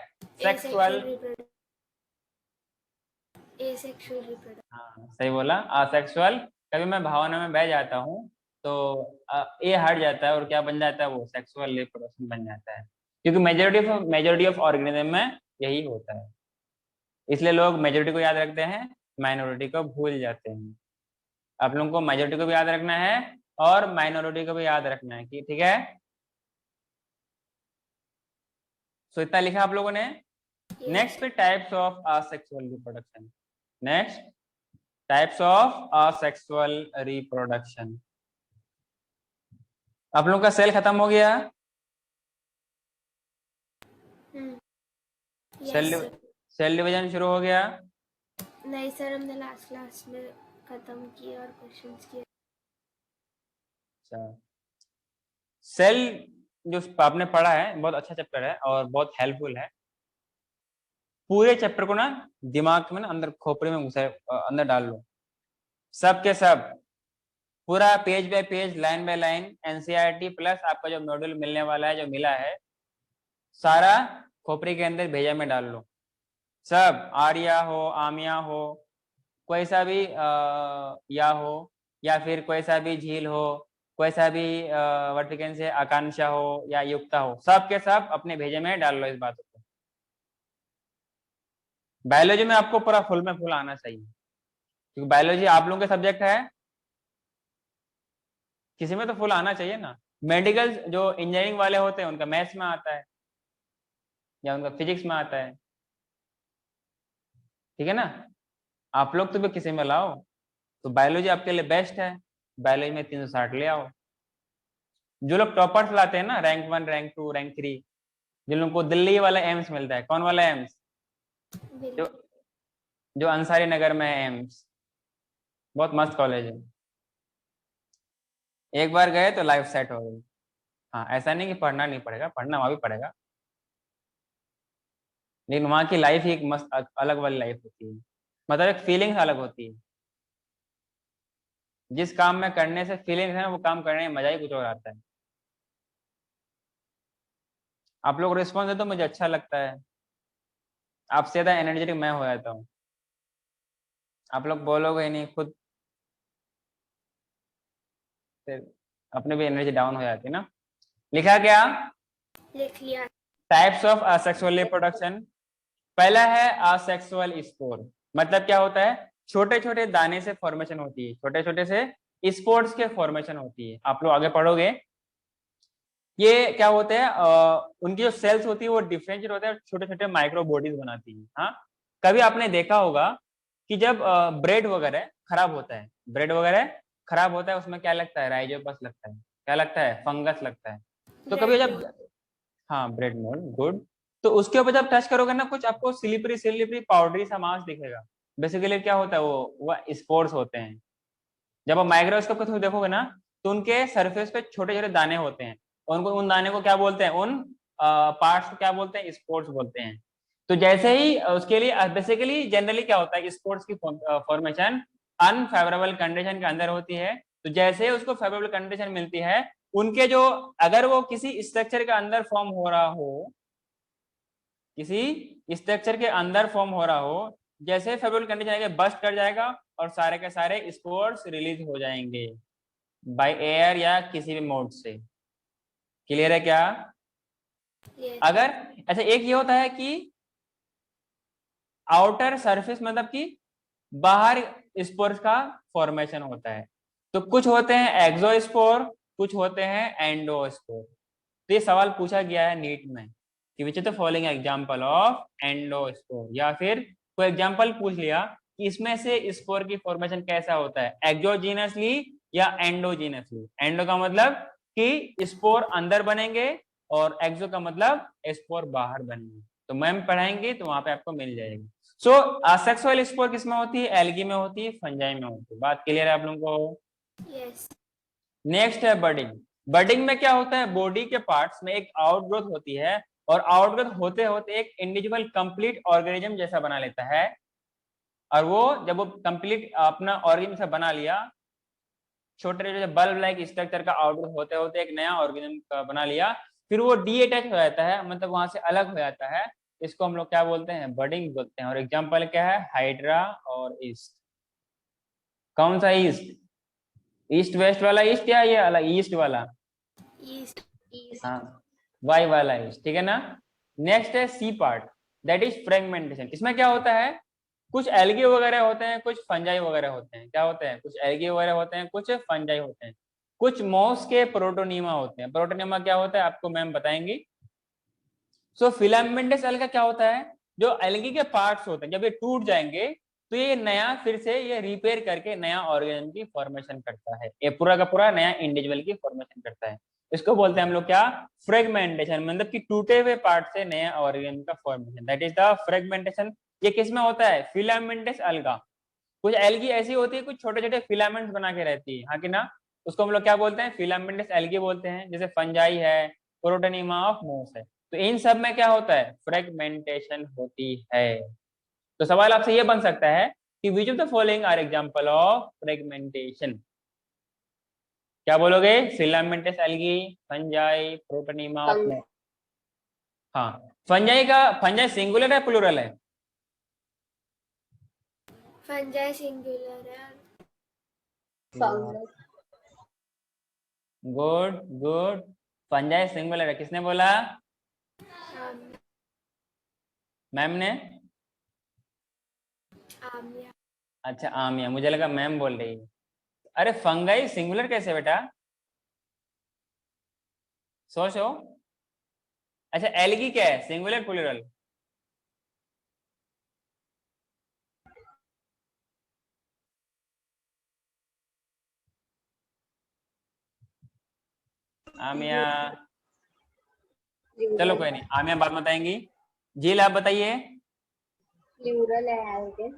सेक्सुअल। Asexual reproduction. हाँ सही बोला, असेक्सुअल। कभी मैं भावना में बह जाता हूँ तो ये हट जाता है और क्या बन जाता है, वो सेक्सुअल रिप्रोडक्शन बन जाता है, क्योंकि मेजोरिटी ऑफ ऑर्गेनिज्म में यही होता है। इसलिए लोग मेजोरिटी को याद रखते हैं, माइनॉरिटी को भूल जाते हैं। आप लोगों को मेजोरिटी को भी याद रखना है और माइनॉरिटी को भी याद रखना है, कि ठीक है? सो इतना लिखा आप लोगों ने। नेक्स्ट पे types of asexual reproduction. Next, types of asexual reproduction. आप लोगों का सेल खत्म हो गया? Yes sir. सेल डिवीजन शुरू हो गया? नहीं सर, हमने लास्ट क्लास में खत्म किया और क्वेश्चंस किए। अच्छा, सेल जो आपने पढ़ा है बहुत अच्छा चैप्टर है और बहुत हेल्पफुल है। पूरे चैप्टर को ना दिमाग में ना अंदर खोपड़े में घुसा अंदर डाल लो, सब के सब, पूरा page bye page, line by line, NCERT plus आपका जो मॉड्यूल मिलने वाला है, जो मिला है, सारा खोपड़ी के अंदर भेजा में डाल लो। सब, आर्या हो, आमिया हो, कोई सा भी या हो, या फिर कोई सा भी झील हो, कोई सा भी वर्टिकन से आकांक्षा हो या युक्ता हो, सब के सब अपने भेजे में डाल लो इस बात को। बायोलॉजी में आपको पूरा फुल में फुल आना चाहिए, क्योंकि बायोलॉजी आप लोगों के सब्जेक्ट है, किसी में तो फुल आना चाहिए ना। मेडिकल जो इंजीनियरिंग वाले होते हैं उनका मैथ्स में आता है या उनका फिजिक्स में आता है, ठीक है ना। आप लोग तो भी किसी में लाओ, तो बायोलॉजी आपके लिए बेस्ट है, बायोलॉजी में 360 ले आओ। जो लोग टॉपर्स लाते हैं ना, रैंक 1 रैंक 2 रैंक 3, जिन लोगों को दिल्ली वाला एम्स मिलता है, कौन वाला एम्स, जो जो अंसारी नगर में है एम्स, बहुत मस्त कॉलेज है, एक बार गए तो लाइफ सेट हो गई। हाँ, ऐसा नहीं कि पढ़ना नहीं पड़ेगा, पढ़ना वहां भी पड़ेगा, लेकिन वहां की लाइफ ही एक मस्त अलग वाली लाइफ होती है, मतलब एक फीलिंग्स अलग होती है। जिस काम में करने से फीलिंग्स है ना, वो काम करने में मजा ही कुछ और आता है। आप लोग रिस्पॉन्स दे तो मुझे अच्छा लगता है, आपसे ज्यादा एनर्जेटिक मैं हो जाता हूँ। आप लोग बोलोगे ही नहीं खुद, फिर अपने भी एनर्जी डाउन हो जाती है ना। लिखा क्या, लिख लिया। Types of asexual reproduction. पहला है असेक्सुअल स्पोर, मतलब क्या होता है, छोटे छोटे दाने से फॉर्मेशन होती है, छोटे छोटे से स्पोर्स के फॉर्मेशन होती है। आप लोग आगे पढ़ोगे, ये क्या होते हैं, उनकी जो सेल्स होती है वो डिफरेंशिएट होते हैं, छोटे छोटे माइक्रो बॉडीज बनाती है। हाँ, कभी आपने देखा होगा कि जब ब्रेड वगैरह खराब होता है, ब्रेड वगैरह खराब होता है, उसमें क्या लगता है, राइजोपस लगता है, क्या लगता है, फंगस लगता है। तो कभी जब, हाँ ब्रेड मोल्ड, गुड, तो उसके ऊपर जब टच करोगे ना, कुछ आपको स्लिपरी स्लिपरी पाउडरी सा मांस दिखेगा। बेसिकली क्या होता है, वो स्पोर्स होते हैं। जब आप माइक्रोस्कोप के थ्रू देखोगे ना, तो उनके सरफेस पे छोटे छोटे दाने होते हैं, और उनको, उन दाने को क्या बोलते हैं, उन पार्ट्स को क्या बोलते हैं, स्पोर्स बोलते हैं। तो जैसे ही उसके लिए बेसिकली जनरली क्या होता है, स्पोर्ट्स की फॉर्मेशन अनफेवरेबल कंडीशन के अंदर होती है। तो जैसे ही उसको फेवरेबल कंडीशन मिलती है, उनके जो, अगर वो किसी स्ट्रक्चर के अंदर फॉर्म हो रहा हो, किसी स्ट्रक्चर के अंदर फॉर्म हो रहा हो, जैसे फेवरेबल कंडीशन आएगा, बस्ट कर जाएगा और सारे के सारे स्पोर्स रिलीज हो जाएंगे बाय एयर या किसी भी मोड से। क्लियर है क्या। अगर ऐसा एक ये होता है कि आउटर सरफेस, मतलब कि बाहर स्पोर्स का फॉर्मेशन होता है, तो कुछ होते हैं एक्सोस्पोर, कुछ होते हैं एंडोस्पोर। तो ये सवाल पूछा गया है नीट में कि विच is the following example of endospore, या फिर कोई एग्जांपल पूछ लिया कि इसमें से स्पोर की फॉर्मेशन कैसा होता है, एक्सोजीनसली या एंडोजीनसली। एंडो का मतलब कि स्पोर अंदर बनेंगे, और एक्सो का मतलब स्पोर बाहर बनेंगे। तो मैम पढ़ाएंगे तो वहां पे आपको मिल जाएगी। सो असेक्सुअल स्पोर किसमें होती है, एल्गी में होती है, फंजाई में होती है। बात क्लियर है आप लोगों को। यस। नेक्स्ट है बडिंग। बडिंग में क्या होता है, बॉडी के पार्ट्स में एक आउटग्रोथ होती है, और आउटग्रोथ होते होते एक इंडिविजुअल कंप्लीट ऑर्गेनिज्म जैसा बना लेता है। और वो जब वो कंप्लीट अपना ऑर्गेनिज्म से बना लिया, छोटे छोटे बल्ब लाइक स्ट्रक्चर का आउटग्रोथ होते होते एक नया ऑर्गेनिज्म बना लिया, फिर वो डी अटैच हो जाता है, मतलब वहां से अलग हो जाता है। इसको हम लोग क्या बोलते हैं, बडिंग बोलते हैं। और एग्जाम्पल क्या है, हाइड्रा और ईस्ट। कौन सा ईस्ट, ईस्ट वेस्ट वाला ईस्ट या ये अलग ईस्ट वाला, ईस्ट। ईस्ट। हाँ वाई वाला ईस्ट, ठीक है ना। नेक्स्ट है C part, that is fragmentation. इसमें क्या होता है, कुछ एल्गी वगैरह होते हैं, कुछ फंजाई वगैरह होते हैं। क्या होते हैं, कुछ एल्गी वगैरह होते हैं, कुछ फंजाई होते हैं, कुछ मॉस के प्रोटोनीमा होते हैं। प्रोटोनीमा क्या होता है आपको मैम बताएंगी। सो फिलामेंटस एल्गा क्या होता है, जो एल्गी के पार्ट्स होते हैं जब ये टूट जाएंगे, तो ये नया फिर से ये रिपेयर करके नया ऑर्गेनिज्म की फॉर्मेशन करता है, ये पूरा का पूरा नया इंडिविजुअल की फॉर्मेशन करता है। इसको बोलते हैं हम लोग क्या, फ्रेगमेंटेशन, मतलब कि टूटे हुए पार्ट से नया ऑर्गेनिज्म का formation, that is the fragmentation. ये किसमें होता है, फिलामेंटस एल्गा। कुछ एल्गी ऐसी होती है, कुछ छोटे छोटे फिलामेंट्स बना के रहती है, हाँ कि ना। उसको हम लोग क्या बोलते हैं, फिलामेंटस एल्गी बोलते हैं। जैसे फंजाई है, प्रोटोनीमा ऑफ मोस है। तो इन सब में क्या होता है, फ्रेगमेंटेशन होती है। तो सवाल आपसे ये बन सकता है कि which of the following are example of fragmentation. क्या बोलोगे, filamentous algae, fungi, protonema of moss. हाँ, फंजाई का, फंजाई सिंगुलर है प्लूरल है, फंजाई सिंगुलर है। गुड गुड, फंजाई सिंगुलर है, किसने बोला, आम- मैम ने। आमिया। अच्छा आमिया, मुझे लगा मैम बोल रही है। अरे फंगाई सिंगुलर कैसे बेटा, सोचो। अच्छा एल्गी क्या है, सिंगुलर प्लूरल? आमिया, चलो कोई नहीं, आमिया बात बताएंगी। झील आप बताइए। प्लूरल है algae।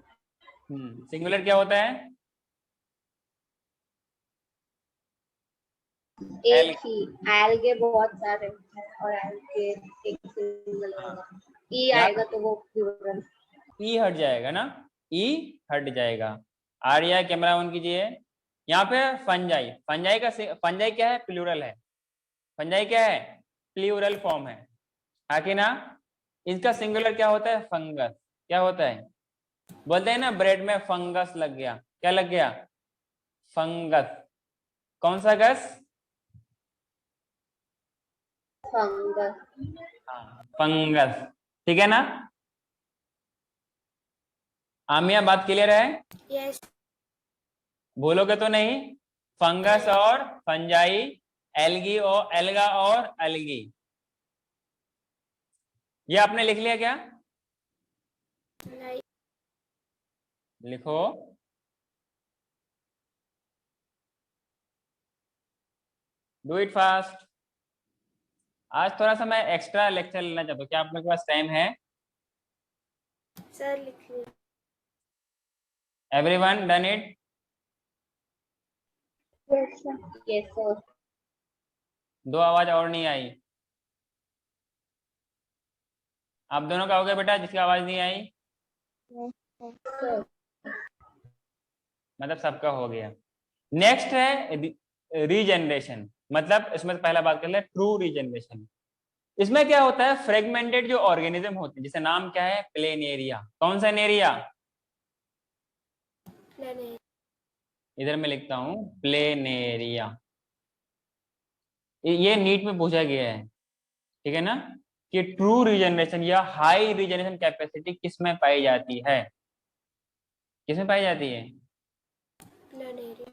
सिंगुलर क्या होता है? एक ही algae बहुत सारे होते हैं और algae एक सिंगल होगा। ई यहाँ आएगा तो वो प्लूरल। ई हट जाएगा ना, ई हट जाएगा। आर्या कैमरा ऑन कीजिए। यहाँ पे फंजाई, फंजाई का फंजाई क्या है, प्लूरल है। फंजाई क्या है, प्लूरल फॉर्म है, हाँ कि ना? इसका सिंगुलर क्या होता है, फंगस। क्या होता है, बोलते हैं ना ब्रेड में फंगस लग गया, क्या लग गया, फंगस। कौन सा गस? फंगस। हाँ फंगस, ठीक है ना? आमिया बात क्लियर है? यस। भूलोगे तो नहीं? फंगस और फंजाई, एल्गी और एल्गा और एल्गी। ये आपने लिख लिया क्या? नहीं। लिखो। Do it fast. आज थोड़ा सा मैं एक्स्ट्रा लेक्चर लेना चाहता हूँ, क्या आप लोगों के पास टाइम है? सर लिख लिया। Everyone done it? Yes sir। Yes sir। दो आवाज और नहीं आई। आप दोनों का हो गया बेटा, जिसकी आवाज नहीं आई? Sir। मतलब सबका हो गया। नेक्स्ट है रीजनरेशन, मतलब इसमें पहला बात कर ले ट्रू रीजनरेशन। इसमें क्या होता है, फ्रेगमेंटेड जो ऑर्गेनिज्म होते हैं, जिसे नाम क्या है, प्लेनेरिया। कौन सा नेरिया? प्लेनेरिया। इधर मैं लिखता हूं प्लेनेरिया। ये नीट में पूछा गया है, ठीक है ना, कि ट्रू रीजनरेशन या हाई रीजनरेशन कैपेसिटी किस में पाई जाती है, किस में पाई जाती है? प्लेनेरिया।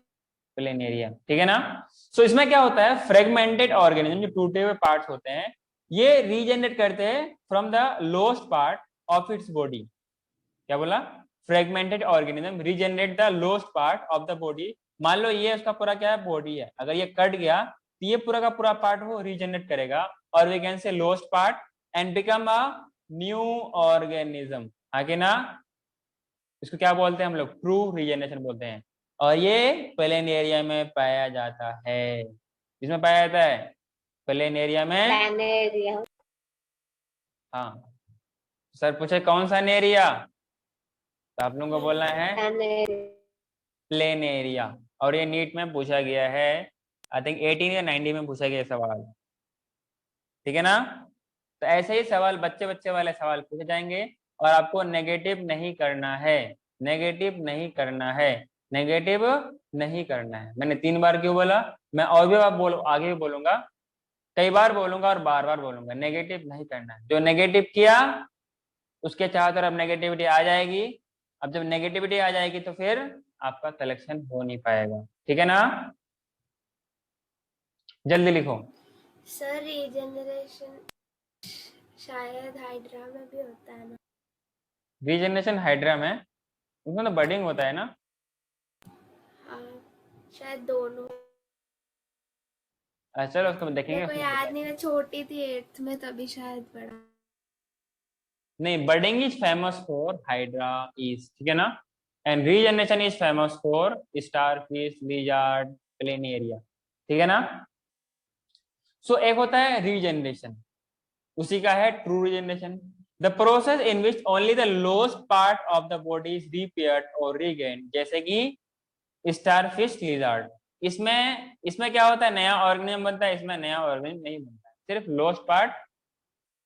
प्लेनेरिया, ठीक है ना? सो इसमें क्या होता है, फ्रेगमेंटेड ऑर्गेनिज्म जो टूटे हुए पार्ट्स होते हैं, ये रीजनरेट करते हैं from the lowest part of its body. क्या बोला? Fragmented organism regenerate the lowest part of the body. मान लो ये उसका पूरा क्या है, बॉडी है, अगर ये कट गया तो ये पूरा का पूरा पार्ट वो रीजनरेट करेगा, और we can say lowest part and become a new organism, आगे ना? इसको क्या बोलते हैं हम लोग, ट्रू रीजनरेशन बोलते हैं। और ये प्लेनेरिया में पाया जाता है। इसमें पाया जाता है प्लेनेरिया में। प्लेनेरिया। हाँ, सर पूछे कौन सा नेरिया, तो आप लोगों को बोलना है प्लेनेरिया। प्लेनेरिया। और ये नीट में पूछा गया है, आई थिंक 18 या 90 में पूछा गया सवाल, ठीक है ना? तो ऐसे ही सवाल बच्चे बच्चे वाले सवाल पूछे जाएंगे, और आपको नेगेटिव नहीं करना है, नेगेटिव नहीं करना है, नेगेटिव नहीं करना है। मैंने 3 बार क्यों बोला, मैं और भी आगे भी बोलूंगा, कई बार बोलूंगा और बार बार बोलूंगा, नेगेटिव नहीं करना है। जो नेगेटिव किया उसके चारों तरफ नेगेटिविटी आ जाएगी। अब जब नेगेटिविटी आ जाएगी तो फिर आपका सिलेक्शन हो नहीं पाएगा, ठीक है ना? जल्दी लिखो। सर रीजनरेशन शायद हाइड्रा में भी होता है ना? रीजनरेशन हाइड्रा में, उसमें तो बर्डिंग होता है ना? हाँ शायद दोनों। चलो उसको देखेंगे, मेरे को उसमें याद नहीं, मैं छोटी थी 8th में तभी शायद पढ़ा। नहीं, budding is famous for hydra is, ठीक है ना? And regeneration is famous for starfish, lizard, planaria, ठीक है ना? सो एक होता है रीजनरेशन, उसी का है true regeneration, the process in which only the lowest part of the body is repaired और रीगेन, जैसे कि स्टारफिश, लिजार्ड। इसमें क्या होता है, नया ऑर्गेनिज्म बनता है, इसमें नया ऑर्गेनिज्म नहीं बनता है, सिर्फ लोएस्ट पार्ट।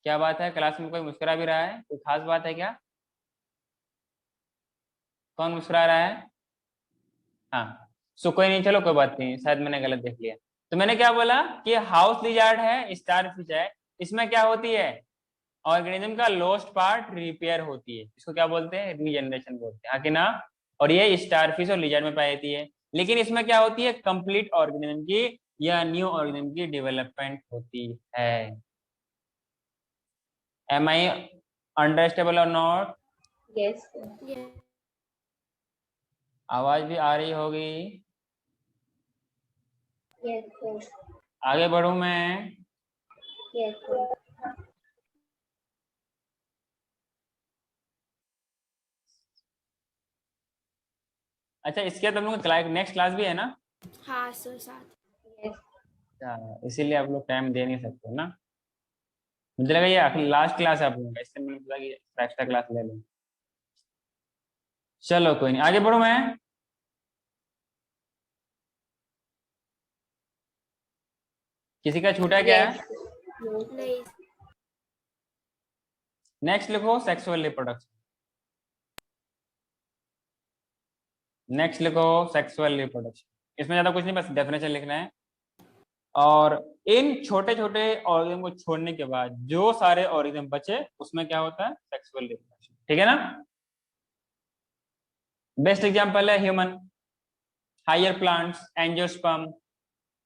क्या बात है, क्लास में कोई मुस्कुरा भी रहा है, कोई खास बात है क्या? कौन मुस्कुरा रहा है? हाँ, सो कोई नहीं, चलो कोई बात नहीं, शायद मैंने गलत देख लिया। तो मैंने क्या बोला कि हाउस लिजार्ड है, स्टारफिश है, इसमें क्या होती है, ऑर्गेनिज्म का लोस्ट पार्ट रिपेयर होती है, इसको क्या बोलते हैं, रीजनरेशन बोलते हैं, हाँ कि ना? और ये स्टारफिश और लिजर्ड में पाई जाती है। लेकिन इसमें क्या होती है, कंप्लीट ऑर्गेनिज्म की या न्यू ऑर्गेनिज्म की डेवलपमेंट होती है। एम आई अंडरस्टैंडेबल और नॉट? Yes. ये आवाज भी आ रही होगी। Yes. Yes. आगे बढ़ूं मैं? Yes. अच्छा, इसके बाद हम लोग नेक्स्ट क्लास भी है ना? हाँ सर साथ। Yes. अच्छा, इसीलिए आप लोग टाइम दे नहीं सकते ना। मुझे लगा ये आखिरी लास्ट क्लास है आप लोगों का, इसलिए मैंने सोचा कि एक्स्ट्रा क्लास ले लूं। चलो कोई नहीं, आगे बढ़ूं मैं? किसी का छूटा क्या है? Yes. No. नहीं नेक्स्ट लिखो सेक्सुअल रिप्रोडक्शन। नेक्स्ट लिखो सेक्सुअल रिप्रोडक्शन। इसमें ज्यादा कुछ नहीं, बस डेफिनेशन लिखना है। और इन छोटे छोटे ऑर्गेन को छोड़ने के बाद जो सारे ऑर्गेन बचे उसमें क्या होता है? Sexual reproduction. ठीक है ना? बेस्ट एग्जांपल है human, higher plants, angiosperm,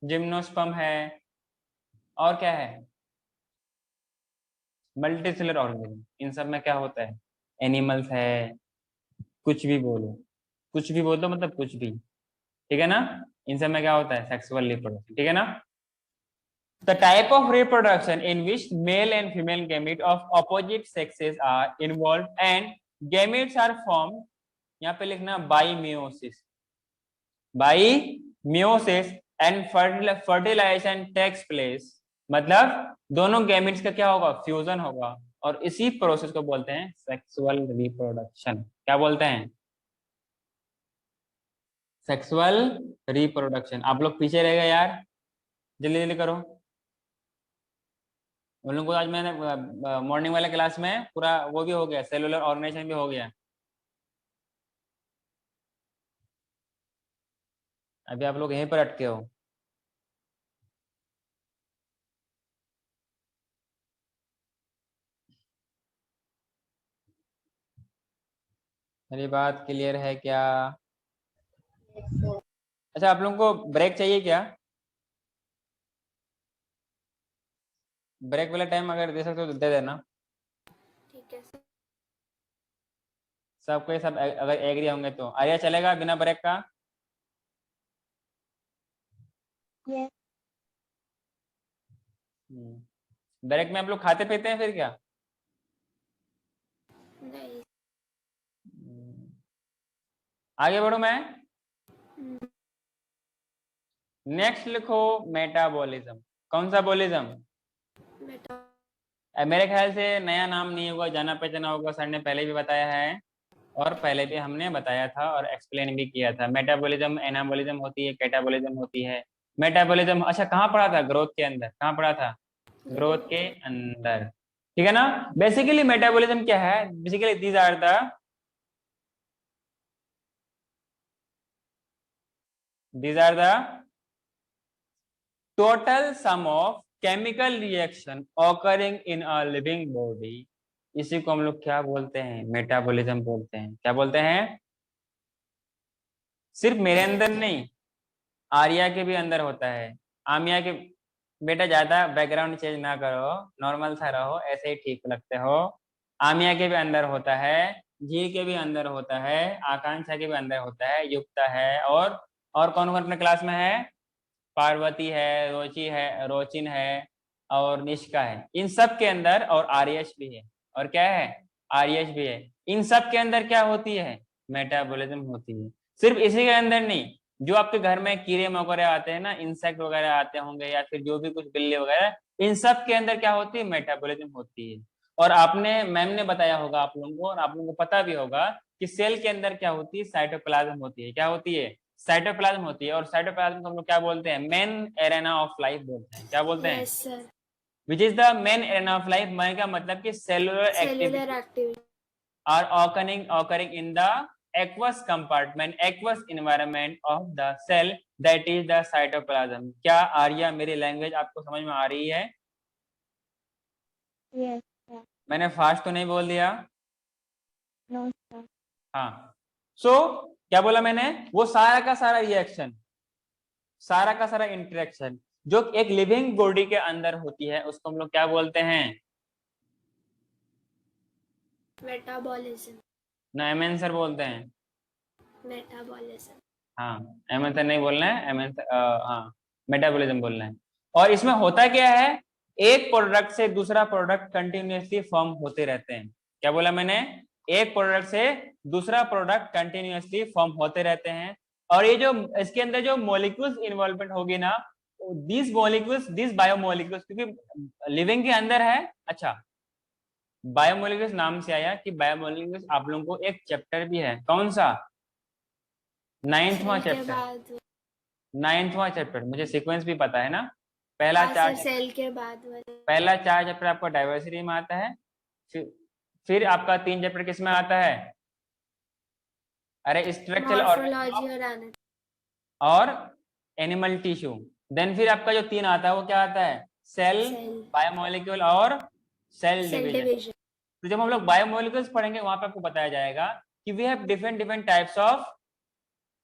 gymnosperm है, और क्या है? Multicellular organism. इन सब में क्या होता है? एनिमल्स है, कुछ भी बोलो, कुछ भी बोल दो, मतलब कुछ भी। ठीक है ना? इन सब में क्या होता है? Sexual reproduction. ठीक है ना? The type of reproduction in which male and female gamete of opposite sexes are involved and gametes are formed, यहाँ पे लिखना by meiosis, by meiosis and fertilization takes place। मतलब दोनों gametes का क्या होगा? फ्यूजन होगा, और इसी प्रोसेस को बोलते हैं सेक्सुअल रिप्रोडक्शन। क्या बोलते हैं? Sexual reproduction. आप लोग पीछे रह गए यार, जल्दी जल्दी करो। उन लोगों को आज मैंने मॉर्निंग वाले क्लास में पूरा वो भी हो गया, सेलुलर ऑर्गेनाइजेशन भी हो गया। अभी आप लोग यहीं पर अटके हो। मेरी बात क्लियर है क्या? Yes, sir. अच्छा, आप लोगों को ब्रेक चाहिए क्या? ब्रेक वाला टाइम अगर दे सकते हो तो दे देना। ठीक है सर। सबको सब अगर एग्री होंगे तो आर्या चलेगा बिना ब्रेक का? Yes. ब्रेक में आप लोग खाते पीते हैं फिर क्या? नहीं आगे बढ़ो मैं? हम्म, नेक्स्ट लिखो मेटाबॉलिज्म। कौन सा बॉलिज्म? मेटा मेरे ख्याल से नया नाम नहीं होगा, जाना पहचाना होगा, सर ने पहले भी बताया है और पहले भी हमने बताया था और एक्सप्लेन भी किया था। मेटाबॉलिज्म एनाबॉलिज्म होती है, कैटाबॉलिज्म होती है। मेटाबॉलिज्म अच्छा कहाँ पढ़ा था? ग्रोथ के अंदर। कहाँ पढ़ा था? ग्रोथ के अंदर। ठीक है ना? बेसिकली मेटाबॉलिज्म क्या है? Basically these are the total sum of chemical reaction occurring in a living body. इसी को हम लोग क्या बोलते हैं? मेटाबॉलिज्म बोलते हैं। क्या बोलते हैं? सिर्फ मेरे अंदर नहीं, आर्या के भी अंदर होता है, आमिया के। बेटा ज्यादा बैकग्राउंड चेंज ना करो, नॉर्मल सा रहो, ऐसे ही ठीक लगते हो। आमिया के भी अंदर होता है, झील के भी अंदर होता है, आकांक्षा के भी अंदर होता है, युक्ता है, और कौन कौन अपने क्लास में है? पार्वती है, रोचिन है, और निष्का है। इन सब के अंदर, और आर्यश भी है। और क्या है? आर्यश भी है। इन सब के अंदर क्या होती है? मेटाबॉलिज्म होती है। सिर्फ इसी के अंदर नहीं, जो आपके घर में कीड़े मकोड़े आते हैं ना, इंसेक्ट वगैरह आते होंगे, या फिर जो भी कुछ बिल्ली वगैरह, इन सब के अंदर क्या होती है? मेटाबॉलिज्म होती है। और आपने मैम ने बताया होगा आप लोगों को, और आप लोगों को पता भी होगा कि सेल के अंदर क्या होती है? साइटोप्लाज्म होती है। क्या होती है? साइटोप्लाज्म होती है। और साइटोप्लाज्म को हम लोग क्या बोलते हैं? मेन एरेना ऑफ लाइफ बोलते हैं। क्या बोलते हैं? Yes sir. Which is the main arena of life. मैं का मतलब कि cellular cellular activity activity. Are occurring in the aqueous compartment, aqueous environment of the cell, that is the cytoplasm। क्या आर्या मेरी लैंग्वेज आपको समझ में आ रही है? Yes, sir. मैंने फास्ट तो नहीं बोल दिया? No, sir. हाँ। सो क्या बोला मैंने? वो सारा का सारा रिएक्शन सारा का सारा इंटरेक्शन जो एक लिविंग बॉडी के अंदर होती है उसको हम लोग क्या बोलते हैं? मेटाबॉलिज्म। ना एमएन सर बोलते हैं। मेटाबॉलिज्म। हाँ, एमएन सर नहीं बोलना है, एमएन हाँ मेटाबॉलिज्म बोलना है। और इसमें होता क्या है, एक प्रोडक्ट से दूसरा प्रोडक्ट कंटिन्यूअसली फॉर्म होते रहते हैं। क्या बोला मैंने? एक प्रोडक्ट से दूसरा प्रोडक्ट कंटिन्यूअसली फॉर्म होते रहते हैं। और ये जो इसके अंदर जो मॉलिक्यूल्स इन्वॉल्वमेंट होगी ना, दिस मॉलिक्यूल्स, दिस बायोमोलिक्यूल्स, क्योंकि लिविंग के अंदर है। अच्छा, बायोमोलिक्यूल्स नाम से आया कि बायोमोलिक्यूल्स आप लोगों को एक चैप्टर भी है, कौन सा? 9वां चैप्टर। 9वां चैप्टर, मुझे सीक्वेंस भी पता है ना। पहला हाँ चार सर, सेल के बाद वाला। पहला 4 चैप्टर आपका डाइवर्सिटी में आता है। फिर आपका 3 चैप्टर किस में आता है? अरे स्ट्रक्चरल मॉर्फोलॉजी और एनाटॉमी और एनिमल टिश्यू। देन फिर आपका जो 3 आता है वो क्या आता है? सेल, बायोमोलिक्यूल और सेल डिवीजन। तो जब हम लोग बायोमोलिक्यूल्स पढ़ेंगे वहां पे आपको बताया जाएगा कि we have different different types of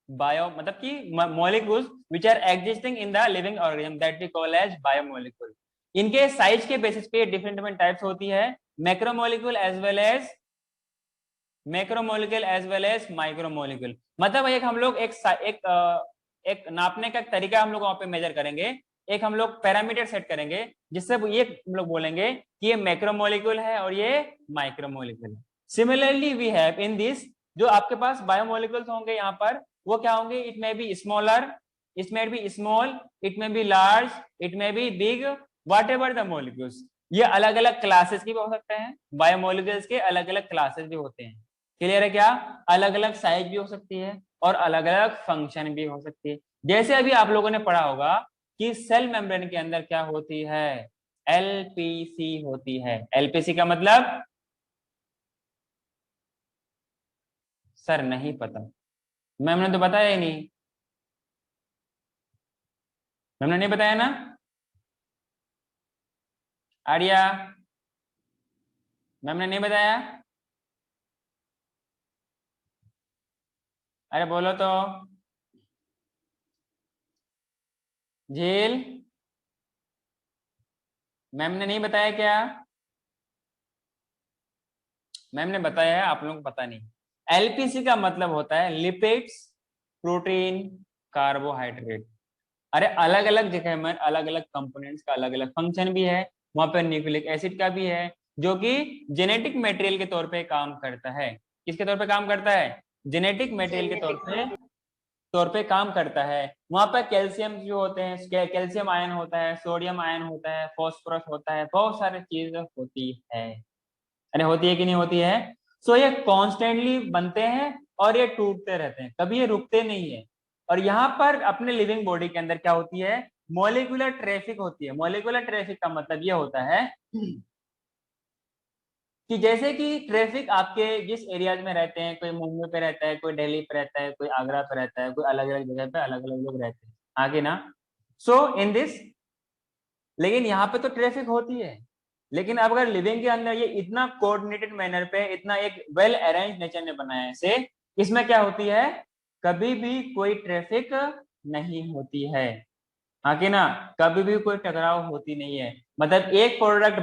bio, मतलब कि molecules which are existing in the living organism that we call as biomolecule। इनके साइज के बेसिस पे डिफरेंट डिफरेंट टाइप्स होती है, macromolecule as well as micromolecule. मतलब एक हम लोग एक नापने का तरीका हम लोग वहां पे मेजर करेंगे, एक हम लोग पैरामीटर सेट करेंगे जिससे ये हम लोग बोलेंगे कि ये मैक्रोमोलिक्यूल है और ये माइक्रोमोलिक्यूल है। Similarly we have in this, जो आपके पास बायोमोलिक्यूल्स होंगे यहाँ पर, वो क्या होंगे? It may be smaller, it may be small, it may be large, it may be big, what ever the molecules. ये अलग अलग क्लासेस की भी हो सकते हैं, बायोमोलिक्यूल्स के अलग अलग क्लासेस भी होते हैं। क्लियर है क्या? अलग अलग साइज भी हो सकती है और अलग अलग फंक्शन भी हो सकती है। जैसे अभी आप लोगों ने पढ़ा होगा कि सेल मेम्ब्रेन के अंदर क्या होती है? एलपीसी होती है। एलपीसी का मतलब सर नहीं पता, मैम ने तो बताया ही नहीं, मैम ने नहीं बताया ना। आर्या, मैम ने नहीं बताया? अरे बोलो तो। झील, मैम ने नहीं बताया क्या? मैम ने बताया है, आप लोगों को पता नहीं। एलपीसी का मतलब होता है लिपिड्स, प्रोटीन, कार्बोहाइड्रेट। अरे अलग अलग जगह में अलग अलग कंपोनेंट्स का अलग अलग फंक्शन भी है। वहां पर न्यूक्लिक एसिड का भी है जो कि जेनेटिक मटेरियल के तौर पे काम करता है। किसके तौर पे काम करता है? जेनेटिक मटेरियल के तौर पे काम करता है। वहां पर कैल्शियम जो होते हैं, कैल्शियम आयन होता है, सोडियम आयन होता है, फॉस्फोरस होता है, बहुत सारी चीजें होती है। अरे होती है कि नहीं होती है? सो ये कॉन्स्टेंटली बनते हैं और ये टूटते रहते हैं, कभी ये रुकते नहीं है। और यहाँ पर अपने लिविंग बॉडी के अंदर क्या होती है? मोलिकुलर ट्रैफिक होती है। मोलिकुलर ट्रैफिक का मतलब ये होता है कि जैसे कि ट्रैफिक आपके जिस एरियाज में रहते हैं, कोई मुंबई पे रहता है, कोई दिल्ली पे रहता है, कोई आगरा पे रहता है, कोई अलग अलग जगह पे अलग अलग लोग रहते हैं, आगे ना। सो इन दिस, लेकिन यहाँ पे तो ट्रैफिक होती है, लेकिन अब अगर लिविंग के अंदर ये इतना कोऑर्डिनेटेड मैनर पे, इतना एक वेल अरेंज नेचर ने बनाया है इसे, इसमें क्या होती है? कभी भी कोई ट्रैफिक नहीं होती है, आगे ना। कभी भी कोई टकराव होती नहीं है। मतलब एक प्रोडक्ट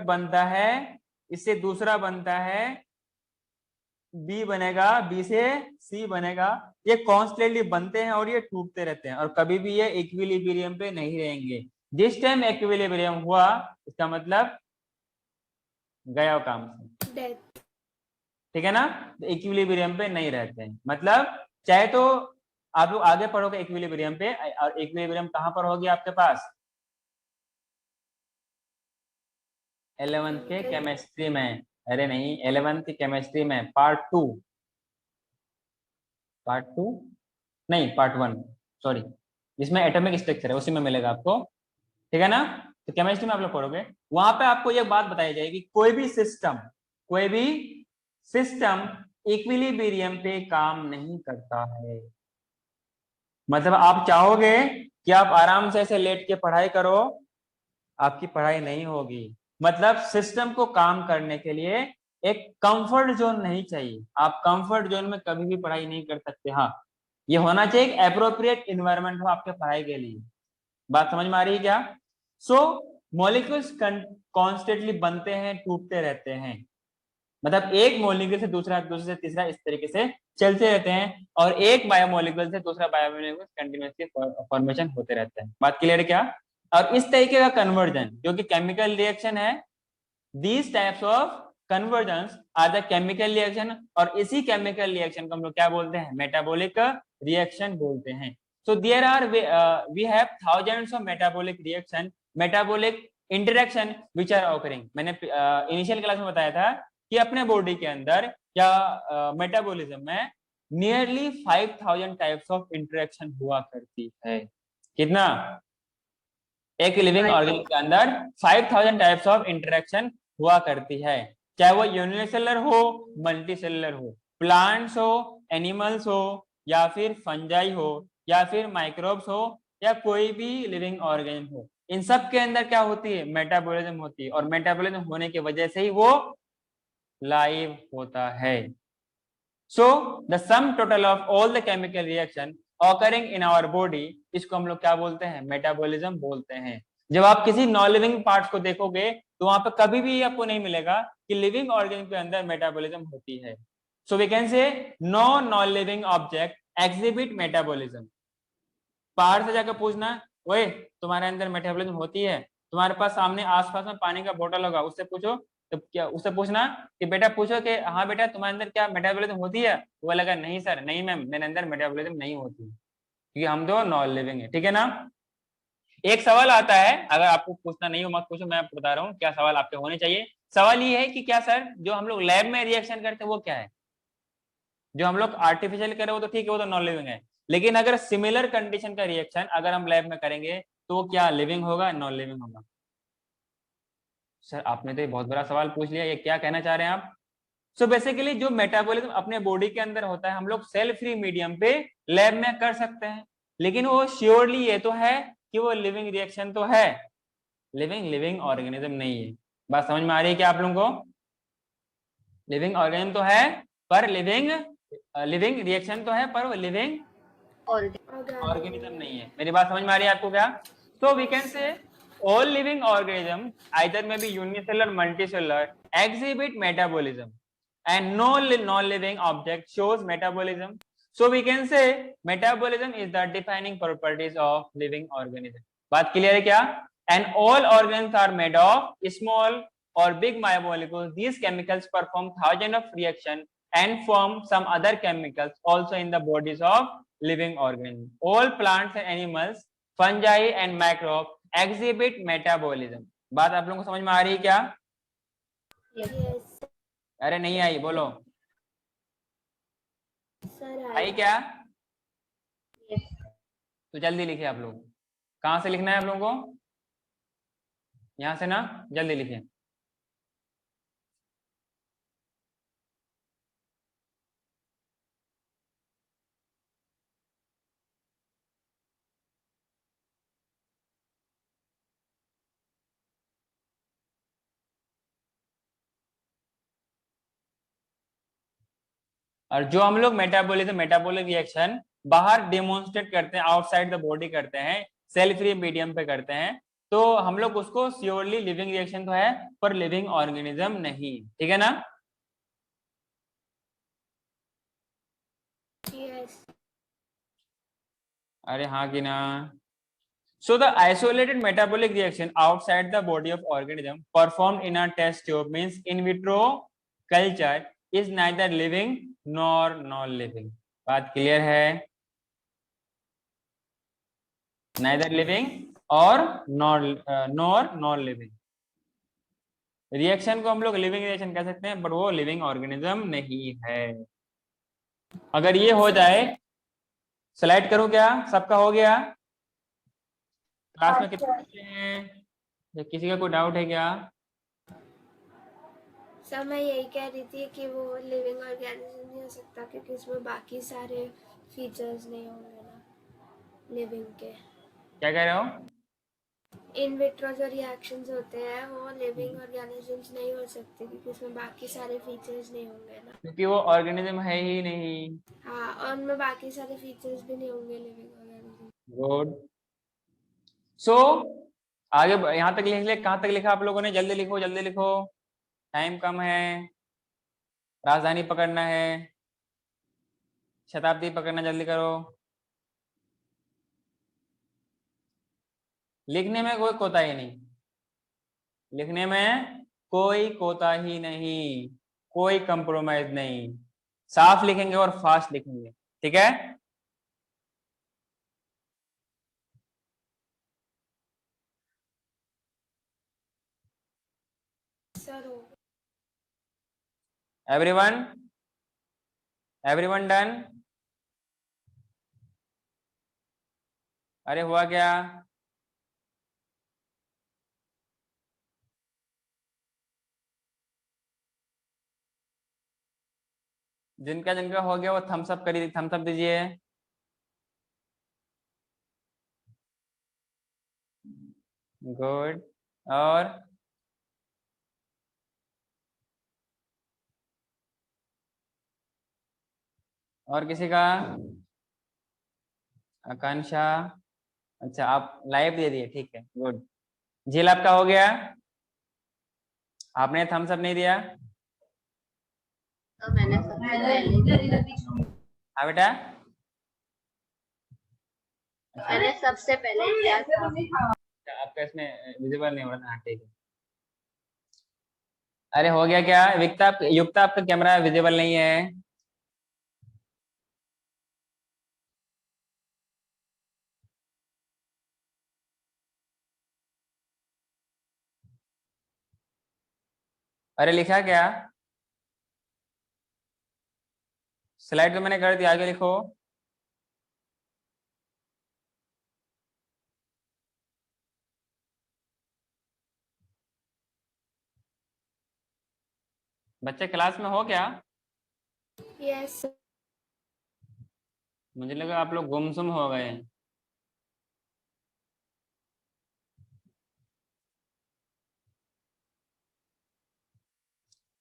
बनता है, इससे दूसरा बनता है, बी बनेगा, बी से सी बनेगा। ये कॉन्स्टेंटली बनते हैं और ये टूटते रहते हैं और कभी भी ये इक्विलिब्रियम पे नहीं रहेंगे। जिस टाइम इक्विलिब्रियम हुआ इसका मतलब गया काम से, ठीक है ना। इक्विलिब्रियम पे नहीं रहते हैं, मतलब चाहे तो आप लोग आगे पढ़ोगे इक्विलिब्रियम पे, और इक्विलिब्रियम कहां पर होगी आपके पास? 11th के केमिस्ट्री में। अरे नहीं, 11th की केमिस्ट्री में पार्ट टू नहीं, पार्ट 1, सॉरी, जिसमें एटॉमिक स्ट्रक्चर है उसी में मिलेगा आपको, ठीक है ना। तो केमिस्ट्री में आप लोग पढ़ोगे, वहां पे आपको ये बात बताई जाएगी कोई भी सिस्टम इक्विलिब्रियम पे काम नहीं करता है। मतलब आप चाहोगे कि आप आराम से ऐसे लेट के पढ़ाई करो, आपकी पढ़ाई नहीं होगी। मतलब सिस्टम को काम करने के लिए एक कंफर्ट जोन नहीं चाहिए। आप कंफर्ट जोन में कभी भी पढ़ाई नहीं कर सकते। हाँ, ये होना चाहिए एक एप्रोप्रिएट इन्वायरमेंट हो आपके पढ़ाई के लिए। बात समझ में आ रही है क्या? सो मॉलिक्यूल्स कॉन्स्टेंटली बनते हैं, टूटते रहते हैं, मतलब एक मॉलिक्यूल से दूसरा, दूसरे से तीसरा, इस तरीके से चलते रहते हैं, और एक बायोमोलिक्यूल से दूसरा बायोमोलिक्यूल कंटिन्यूअसली फॉर्मेशन होते रहते हैं। बात क्लियर है क्या? और इस तरीके का कन्वर्जन जो कि केमिकल रिएक्शन है, these types of conversions are the chemical reaction, और इसी केमिकल रिएक्शन को हम लोग क्या बोलते हैं? मेटाबॉलिक रिएक्शन बोलते हैं। So there are we have thousands of metabolic reaction, metabolic interaction which are occurring। मैंने इनिशियल क्लास में बताया था कि अपने बॉडी के अंदर या मेटाबॉलिज्म में नियरली 5000 टाइप्स ऑफ इंटरेक्शन हुआ करती है। कितना? एक लिविंग ऑर्गेनिज्म के अंदर 5000 टाइप्स ऑफ इंटरेक्शन हुआ करती है, चाहे वो यूनिसेलुलर हो, मल्टीसेलुलर हो, प्लांट्स हो, एनिमल्स हो, या फिर फंजाई हो, या फिर माइक्रोब्स हो, या कोई भी लिविंग ऑर्गेनिज्म हो। इन सब के अंदर क्या होती है? मेटाबॉलिज्म होती है, और मेटाबॉलिज्म होने की वजह से ही वो लाइव होता है। So the sum total of all the chemical reaction occurring in our body, इसको हम लोग क्या बोलते हैं? मेटाबॉलिज्म बोलते हैं। जब आप किसी नॉन लिविंग पार्ट्स को देखोगे तो वहां पे कभी भी आपको नहीं मिलेगा कि लिविंग ऑर्गेनिज्म के अंदर मेटाबॉलिज्म होती है। So we can say no non living object exhibit metabolism. बाहर से जाकर पूछना, ओए तुम्हारे अंदर मेटाबॉलिज्म होती है? तुम्हारे पास सामने आसपास में पानी का बोतल होगा, उससे पूछो, तो क्या उससे पूछना कि बेटा पूछो कि हाँ बेटा तुम्हारे अंदर क्या मेटाबॉलिज्म होती है? वो लगा नहीं सर, नहीं मैम, मेरे अंदर मेटाबॉलिज्म नहीं होती, क्योंकि हम दो नॉन लिविंग है। ठीक है ना? एक सवाल आता है, अगर आपको पूछना नहीं हो मत पूछो, मैं बता रहा हूँ क्या सवाल आपके होने चाहिए। सवाल ये है कि क्या सर जो हम लोग लैब में रिएक्शन करते हैं वो क्या है? जो हम लोग आर्टिफिशियल कर रहे हो तो ठीक है, वो तो नॉन लिविंग है, लेकिन अगर सिमिलर कंडीशन का रिएक्शन अगर हम लैब में करेंगे तो वो क्या लिविंग होगा, नॉन लिविंग होगा? सर आपने तो ये बहुत बड़ा सवाल पूछ लिया, ये क्या कहना चाह रहे हैं आप? सो बेसिकली जो मेटाबॉलिज्म अपने बॉडी के अंदर होता है हम लोग सेल फ्री मीडियम पे लैब में कर सकते हैं, लेकिन वो श्योरली ये तो है कि वो लिविंग रिएक्शन तो है, लिविंग ऑर्गेनिज्म नहीं है। बात समझ में आ रही है क्या आप लोगों को? लिविंग ऑर्गेनिज्म तो है पर लिविंग रिएक्शन तो है, पर वो लिविंग ऑर्गेनिज्म नहीं है। मेरी बात समझ में आ रही है आपको क्या? So we can say all living organism either may be unicellular, multicellular, exhibit metabolism, and no non-living object shows metabolism. So we can say metabolism is the defining properties of living organism. बात क्लियर है क्या? And all organs are made of small or big biomolecules. These chemicals perform thousands of reactions and form some other chemicals also in the bodies of living organisms. All plants and animals, fungi and microbes exhibit metabolism. बात आप लोगों को समझ में आ रही है क्या? यस अरे नहीं आई, बोलो सर। आई क्या? तो जल्दी लिखिए आप लोग। कहाँ से लिखना है आप लोगों को? यहाँ से ना, जल्दी लिखिए। और जो हम लोग मेटाबॉलिक रिएक्शन बाहर डेमोन्स्ट्रेट करते हैं, आउटसाइड द बॉडी करते हैं, सेल फ्री मीडियम पे करते हैं, तो हम लोग उसको श्योरली लिविंग रिएक्शन तो है पर लिविंग ऑर्गेनिज्म नहीं। ठीक है ना? यस अरे हाँ कि ना? So the isolated metabolic reaction outside the body of organism performed in a test tube, means in vitro culture, is neither living nor non-living. बात क्लियर है? neither living और nor non-living। रिएक्शन को हम लोग लिविंग रिएक्शन कह सकते हैं, पर वो लिविंग ऑर्गेनिज्म नहीं है। अगर ये हो जाए, स्लाइड करूं क्या? सबका हो गया? क्लास में कितने बच्चे हैं? किसी का कोई डाउट है क्या? सर मैं यही कह रही थी कि वो लिविंग ऑर्गेनिज्म नहीं हो सकता क्योंकि उसमें बाकी सारे फीचर्स नहीं होंगे ना लिविंग के। क्या कह रहे हो? इन विट्रो जो रिएक्शंस होते हैं वो लिविंग ऑर्गेनिजम्स नहीं हो सकते क्योंकि उसमें बाकी सारे फीचर्स नहीं होंगे ना। क्योंकि वो ऑर्गेनिज्म है ही नहीं। हाँ, और उनमें बाकी सारे फीचर्स भी नहीं होंगे लिविंग ऑर्गेनिज्म। गुड। सो आगे यहाँ तक लिख ले, कहाँ तक लिखा आप लोगों ने? जल्दी लिखो, जल्दी लिखो, टाइम कम है। राजधानी पकड़ना है, शताब्दी पकड़ना, जल्दी करो। लिखने में कोई कोताही नहीं, लिखने में कोई कोताही नहीं, कोई कंप्रोमाइज नहीं, साफ लिखेंगे और फास्ट लिखेंगे, ठीक है? सर हो एवरीवन, एवरीवन डन? अरे हुआ क्या? जिनका जिनका हो गया वो थम्स अप करिए, थम्स अप दीजिए। गुड। और किसी का? आकांक्षा, अच्छा आप लाइव दे दिए, ठीक है, गुड। झील आपका हो गया? आपने थम्स अप नहीं दिया? तो मैंने सबसे पहले हाँ बेटा, मैंने सबसे पहले किया था। अच्छा, आपका इसमें विजिबल नहीं हो रहा, हाँ ठीक है। अरे हो गया क्या? विक्ता, युक्ता आपका कैमरा विजिबल नहीं है। अरे लिखा क्या? स्लाइड तो मैंने कर दिया, आगे लिखो। बच्चे क्लास में हो क्या? यस। मुझे लगा आप लोग गुमसुम हो गए।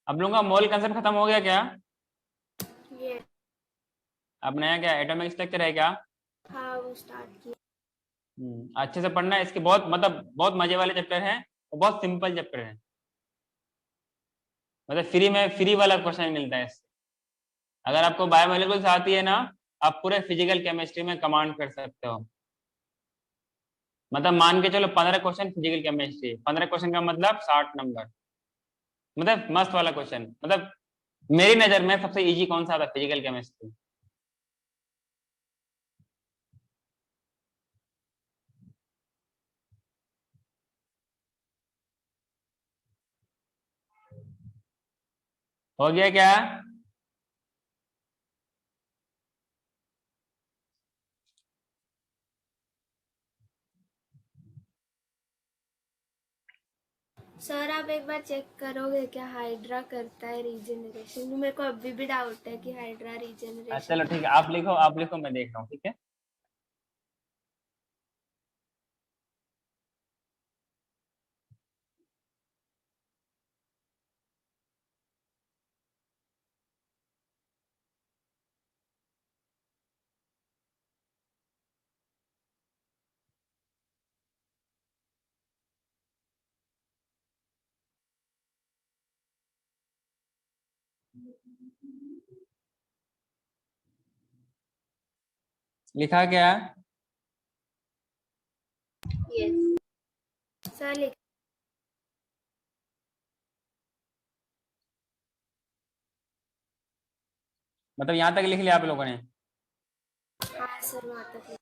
आप लोगों का मोल कंसेप्ट खत्म हो गया क्या? ये अब नया क्या एटॉमिक स्ट्रक्चर है क्या? हाँ वो स्टार्ट किया। अच्छे से पढ़ना है, इसके बहुत मतलब बहुत मजे वाले चैप्टर हैं और बहुत सिंपल चैप्टर है, मतलब फ्री में फ्री वाला क्वेश्चन मिलता है इससे। अगर आपको बायोमोलिकुल्स आती है ना, आप पूरे फिजिकल केमिस्ट्री में कमांड कर सकते हो। मतलब मान के चलो 15 क्वेश्चन फिजिकल केमिस्ट्री, 15 क्वेश्चन का मतलब 60 नंबर, मतलब मस्त वाला क्वेश्चन। मतलब मेरी नजर में सबसे इजी कौन सा था? Physical chemistry. हो गया क्या? सर आप एक बार चेक करोगे क्या हाइड्रा करता है रीजनरेशन? मेरे को अभी भी डाउट है कि हाइड्रा रीजनरेशन चलो ठीक है, आप लिखो, आप लिखो, मैं देख रहा हूँ, ठीक है। लिखा क्या? यस सर लिख। मतलब यहाँ तक लिख लिया आप लोगों ने? हाँ सर वहाँ तक।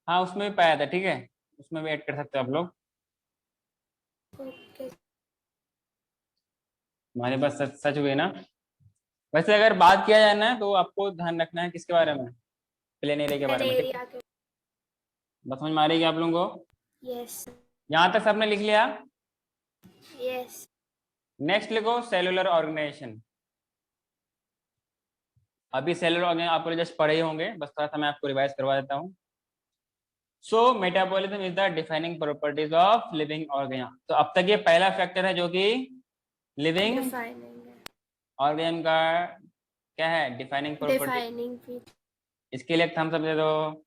हाँ उसमें भी पाया था, ठीक है, उसमें भी ऐड कर सकते हो आप लोग। ओके हमारे पास सच सच हुए ना। वैसे अगर बात किया जाए ना तो आपको ध्यान रखना है किसके बारे में, प्लेन एरिया के बारे में, ठीक है। एरिया के। बस समझ में आ रही है आप लोगों को? यस यहाँ तक सबने लिख लिया। यस नेक्स्ट लिखो सेलुलर ऑर्गेनाइजेशन। अभी सेलुलर ऑर्गेनाइजेशन आप लोग जस्ट पढ़े ही होंगे, बस थोड़ा सा मैं आपको रिवाइज करवा देता हूँ। So metabolism is the defining properties of living organism. तो अब तक ये पहला फैक्टर है जो कि लिविंग डिफाइनिंग है। ऑर्गेनिज्म का क्या है, डिफाइनिंग प्रॉपर्टी। डिफाइनिंग भी। इसके लिए थम्स अप दे दो।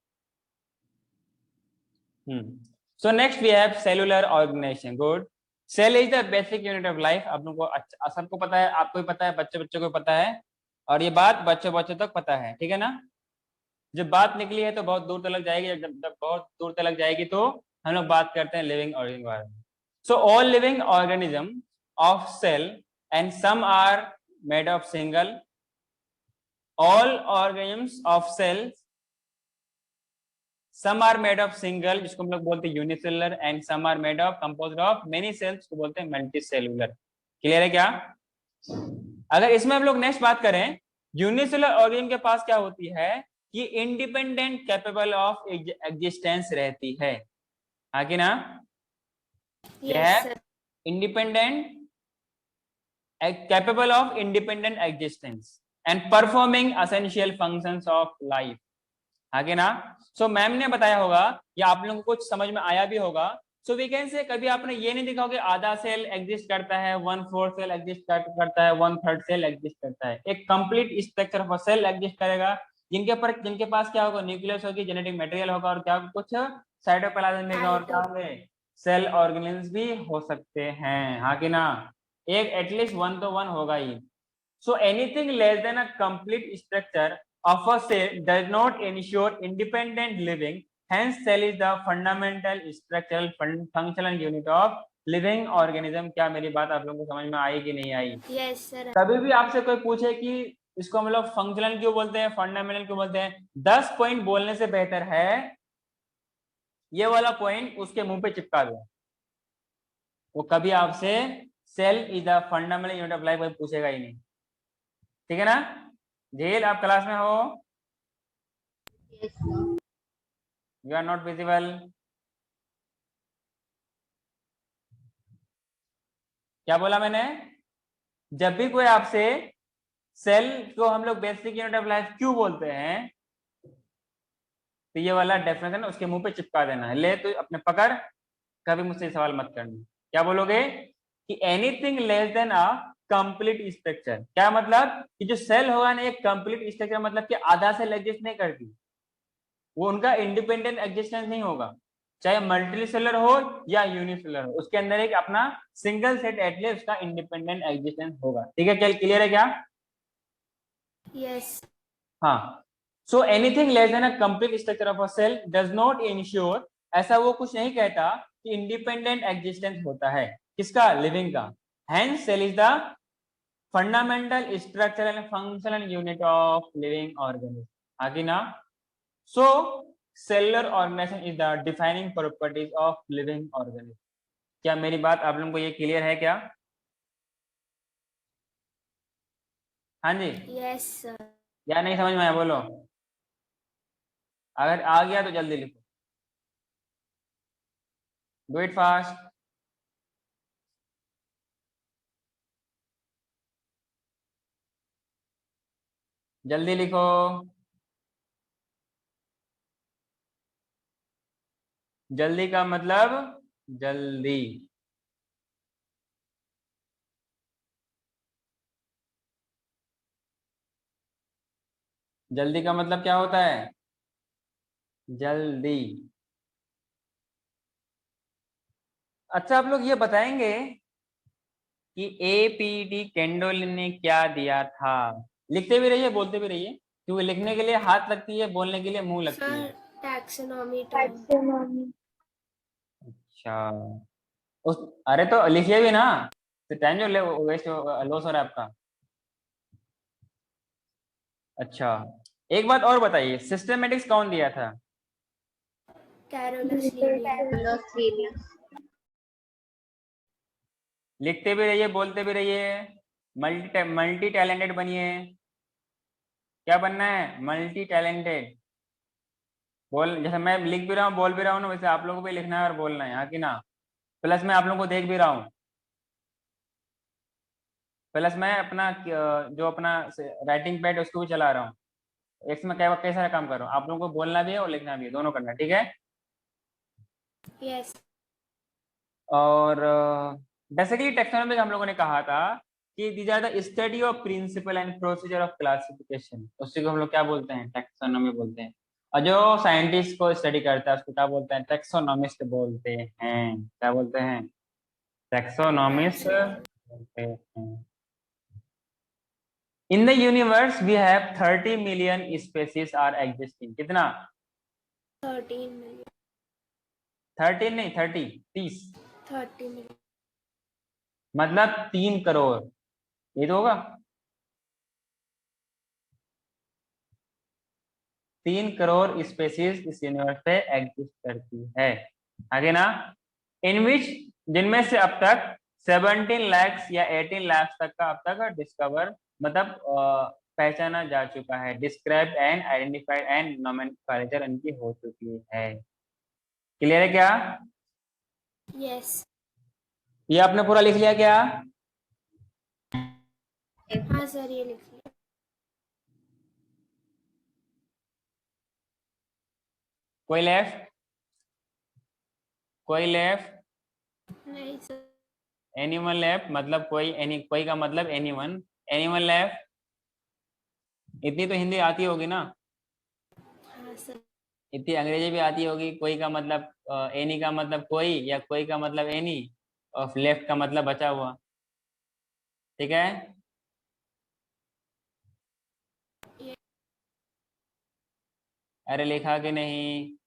So next we have cellular organisation. Good. Cell is the basic unit of life. आप लोगों को अच्छा सबको पता है, आपको भी पता है, बच्चे बच्चों को पता है, और ये बात बच्चों बच्चों तक पता है, ठीक है ना। जब बात निकली है तो बहुत दूर तक जाएगी, जब बहुत दूर तक जाएगी तो हम लोग बात करते हैं लिविंग ऑर्गेनिज्म के बारे में। So all living organism of cell and some are made of single, all organisms of cells, some are made of single जिसको हम लोग बोलते हैं unicellular, and some are made of composed of many cells को बोलते हैं मल्टीसेलुलर। क्लियर है क्या? अगर इसमें हम लोग नेक्स्ट बात करें, यूनिसेलुलर ऑर्गेनिज्म के पास क्या होती है कि इंडिपेंडेंट कैपेबल ऑफ एग्जिस्टेंस रहती है, हाँ कि ना। यह यस है sir. Independent, capable of independent existence and performing essential functions of life, आगे ना। सो मैम ने बताया होगा या आप लोगों को कुछ समझ में आया भी होगा। सो वी कैन से कभी आपने ये नहीं देखा होगा आधा सेल एग्जिस्ट करता है, 1/4 सेल एग्जिस्ट करता है, 1/3 सेल एग्जिस्ट करता है। एक complete structure of cell exist करेगा जिनके पास क्या होगा, न्यूक्लियस होगी, जेनेटिक मटेरियल होगा, और क्या कुछ साइटोप्लाज्म में, और क्या होंगे, सेल ऑर्गेनेल्स भी हो सकते हैं, हाँ कि ना। एक एटलीस्ट 1 तो 1 होगा ही। So anything less than a complete structure of a cell does not ensure independent living. Hence, cell is the fundamental structural functional unit of living organism. क्या मेरी बात आप लोगों को समझ में आई कि नहीं आई? Yes sir. कभी भी आपसे कोई पूछे कि इसको हम लोग फंक्शनल क्यों बोलते हैं, फंडामेंटल क्यों बोलते हैं, 10 पॉइंट बोलने से बेहतर है ये वाला पॉइंट उसके मुंह पे चिपका दो। वो कभी आपसे cell is the fundamental unit of life पूछेगा ही नहीं, ठीक है ना। जेल आप क्लास में हो? You are not visible. क्या बोला मैंने? जब भी कोई आपसे सेल को हम लोग बेसिक यूनिट ऑफ लाइफ क्यों बोलते हैं, तो ये वाला डेफिनेशन उसके मुंह पे चिपका देना है। ले तो अपने पकड़, कभी मुझसे सवाल मत करना। क्या बोलोगे कि anything less than a complete structure. क्या मतलब कि जो सेल होगा ना एक कंप्लीट स्ट्रक्चर, मतलब कि आधा सेल एग्जिस्ट नहीं करती, वो उनका इंडिपेंडेंट एग्जिस्टेंस नहीं होगा, चाहे मल्टीसेलुलर हो या यूनिसेलुलर हो, उसके अंदर एक अपना सिंगल सेट एटलीस्ट उसका इंडिपेंडेंट एग्जिस्टेंस होगा, ठीक है। क्या क्लियर है क्या? यस हाँ। So anything less than a complete structure of a cell does not ensure, ऐसा वो कुछ नहीं कहता कि इंडिपेंडेंट एग्जिस्टेंस होता है किसका, लिविंग का। Hence cell is the fundamental structural and functional unit of living organism, आगे ना। So, cellular organization is the defining properties of living organism. क्या मेरी बात आप लोगों को ये क्लियर है क्या? हाँ जी, यस सर। या नहीं समझ में आया बोलो। अगर आ गया तो जल्दी लिखो, डू इट फास्ट। जल्दी लिखो। जल्दी का मतलब जल्दी। जल्दी का मतलब क्या होता है? जल्दी। अच्छा आप लोग ये बताएंगे कि एपीडी कैंडोलिन ने क्या दिया था? लिखते भी रहिए, बोलते भी रहिए, क्योंकि लिखने के लिए हाथ लगती है, बोलने के लिए मुंह लगती है। Sir taxonomy term. टैक्सोनॉमी। अच्छा, उस अरे तो लिखिए भी ना, तो टाइम जो वेस्ट लॉस हो रहा है आपका। अच्छा, एक बात और बताइए, सिस्टमेटिक्स कौन दिया था? Carolus linear. लिखते भी रहिए, बोलते भी रहिए, मल्टी टैलेंटेड बनिए। क्या बनना है? Multi talented. बोल, जैसे मैं लिख भी रहा हूँ बोल भी रहा हूँ ना, वैसे आप लोगों को भी लिखना है और बोलना है, हाँ कि ना। प्लस मैं आप लोगों को देख भी रहा हूँ, प्लस मैं अपना जो अपना राइटिंग पैड उसको भी चला रहा हूँ। एक में कई सारा काम कर रहा हूँ, आप लोगों को बोलना भी है और लिखना भी है, दोनों करना है, ठीक है। यस। और बेसिकली टैक्सोनॉमी हम लोगों ने कहा था कि these are the study of principle and procedure of classification, उसी को हम लोग क्या बोलते हैं? टैक्सोनॉमी बोलते हैं। और जो साइंटिस्ट को स्टडी करता है उसको क्या बोलते हैं? टैक्सोनॉमिस्ट बोलते हैं। क्या बोलते हैं? टैक्सोनॉमिस्ट बोलते हैं। In the universe we have 30 million species are existing. कितना? 13 मिलियन। 13 नहीं, 30, 30। 30 मिलियन। मतलब 3 करोड़, ये तो होगा। 3 करोड़ स्पेसीज इस यूनिवर्स पे एग्जिस्ट करती है, आगे ना। इन विच, जिनमें से अब तक 17 लाख या 18 लाख तक का अब तक डिस्कवर, मतलब पहचाना जा चुका है। Describe and identified and nomenclature इनकी हो चुकी है। क्लियर है क्या? यस। ये आपने पूरा लिख लिया क्या? हाँ सर, ये लिख लिया। कोई लेफ्ट? कोई लेफ्ट? नहीं सर। Anyone left? मतलब कोई, कोई का मतलब एनीवन। Anyone left? इतनी तो हिंदी आती होगी ना? हाँ सर। इतनी अंग्रेजी भी आती होगी। कोई का मतलब एनी का मतलब कोई, या कोई का मतलब एनी, और लेफ्ट का मतलब बचा हुआ, ठीक है। अरे लिखा कि नहीं?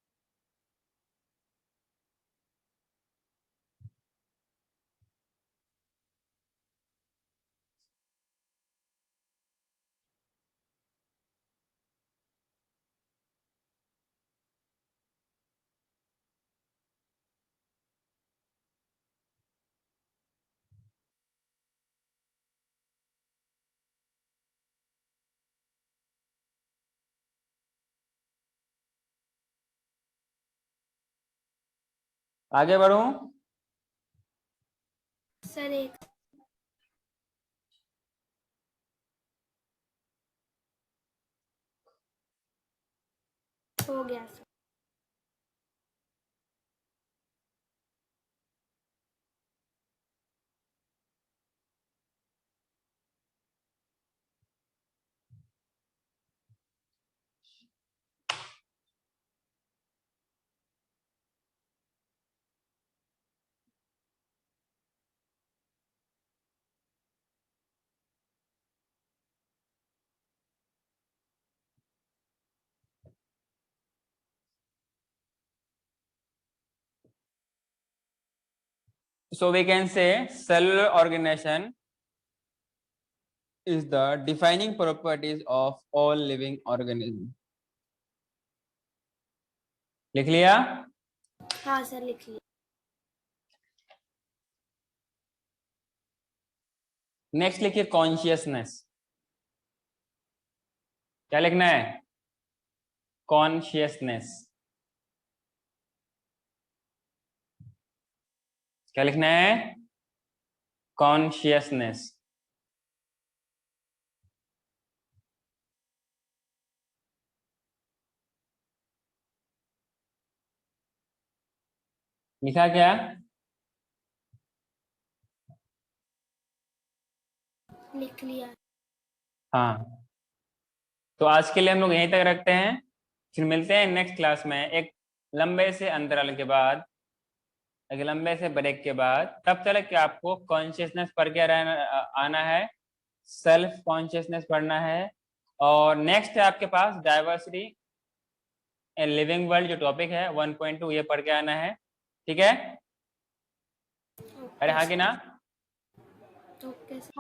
आगे बढ़ूं? सर एक हो गया sir. So we can say cellular organization is the defining properties of all living organisms. लिख लिया? हाँ सर, लिख लिया। नेक्स्ट लिखिए कॉन्शियसनेस। क्या लिखना है? कॉन्शियसनेस। क्या लिखना है? कॉन्शियसनेस। लिखा क्या? लिख लिया। हाँ, तो आज के लिए हम लोग यहीं तक रखते हैं। फिर मिलते हैं नेक्स्ट क्लास में, एक लंबे से अंतराल के बाद, एक लंबे से ब्रेक के बाद। तब तक कि आपको कॉन्शियसनेस पढ़ के रहना आना है, सेल्फ कॉन्शियसनेस पढ़ना है। और नेक्स्ट है आपके पास डाइवर्सिटी एंड लिविंग वर्ल्ड, जो टॉपिक है 1.2, ये पढ़ के आना है, ठीक है। अरे ओके हाँ कि ना? सर। Okay sir.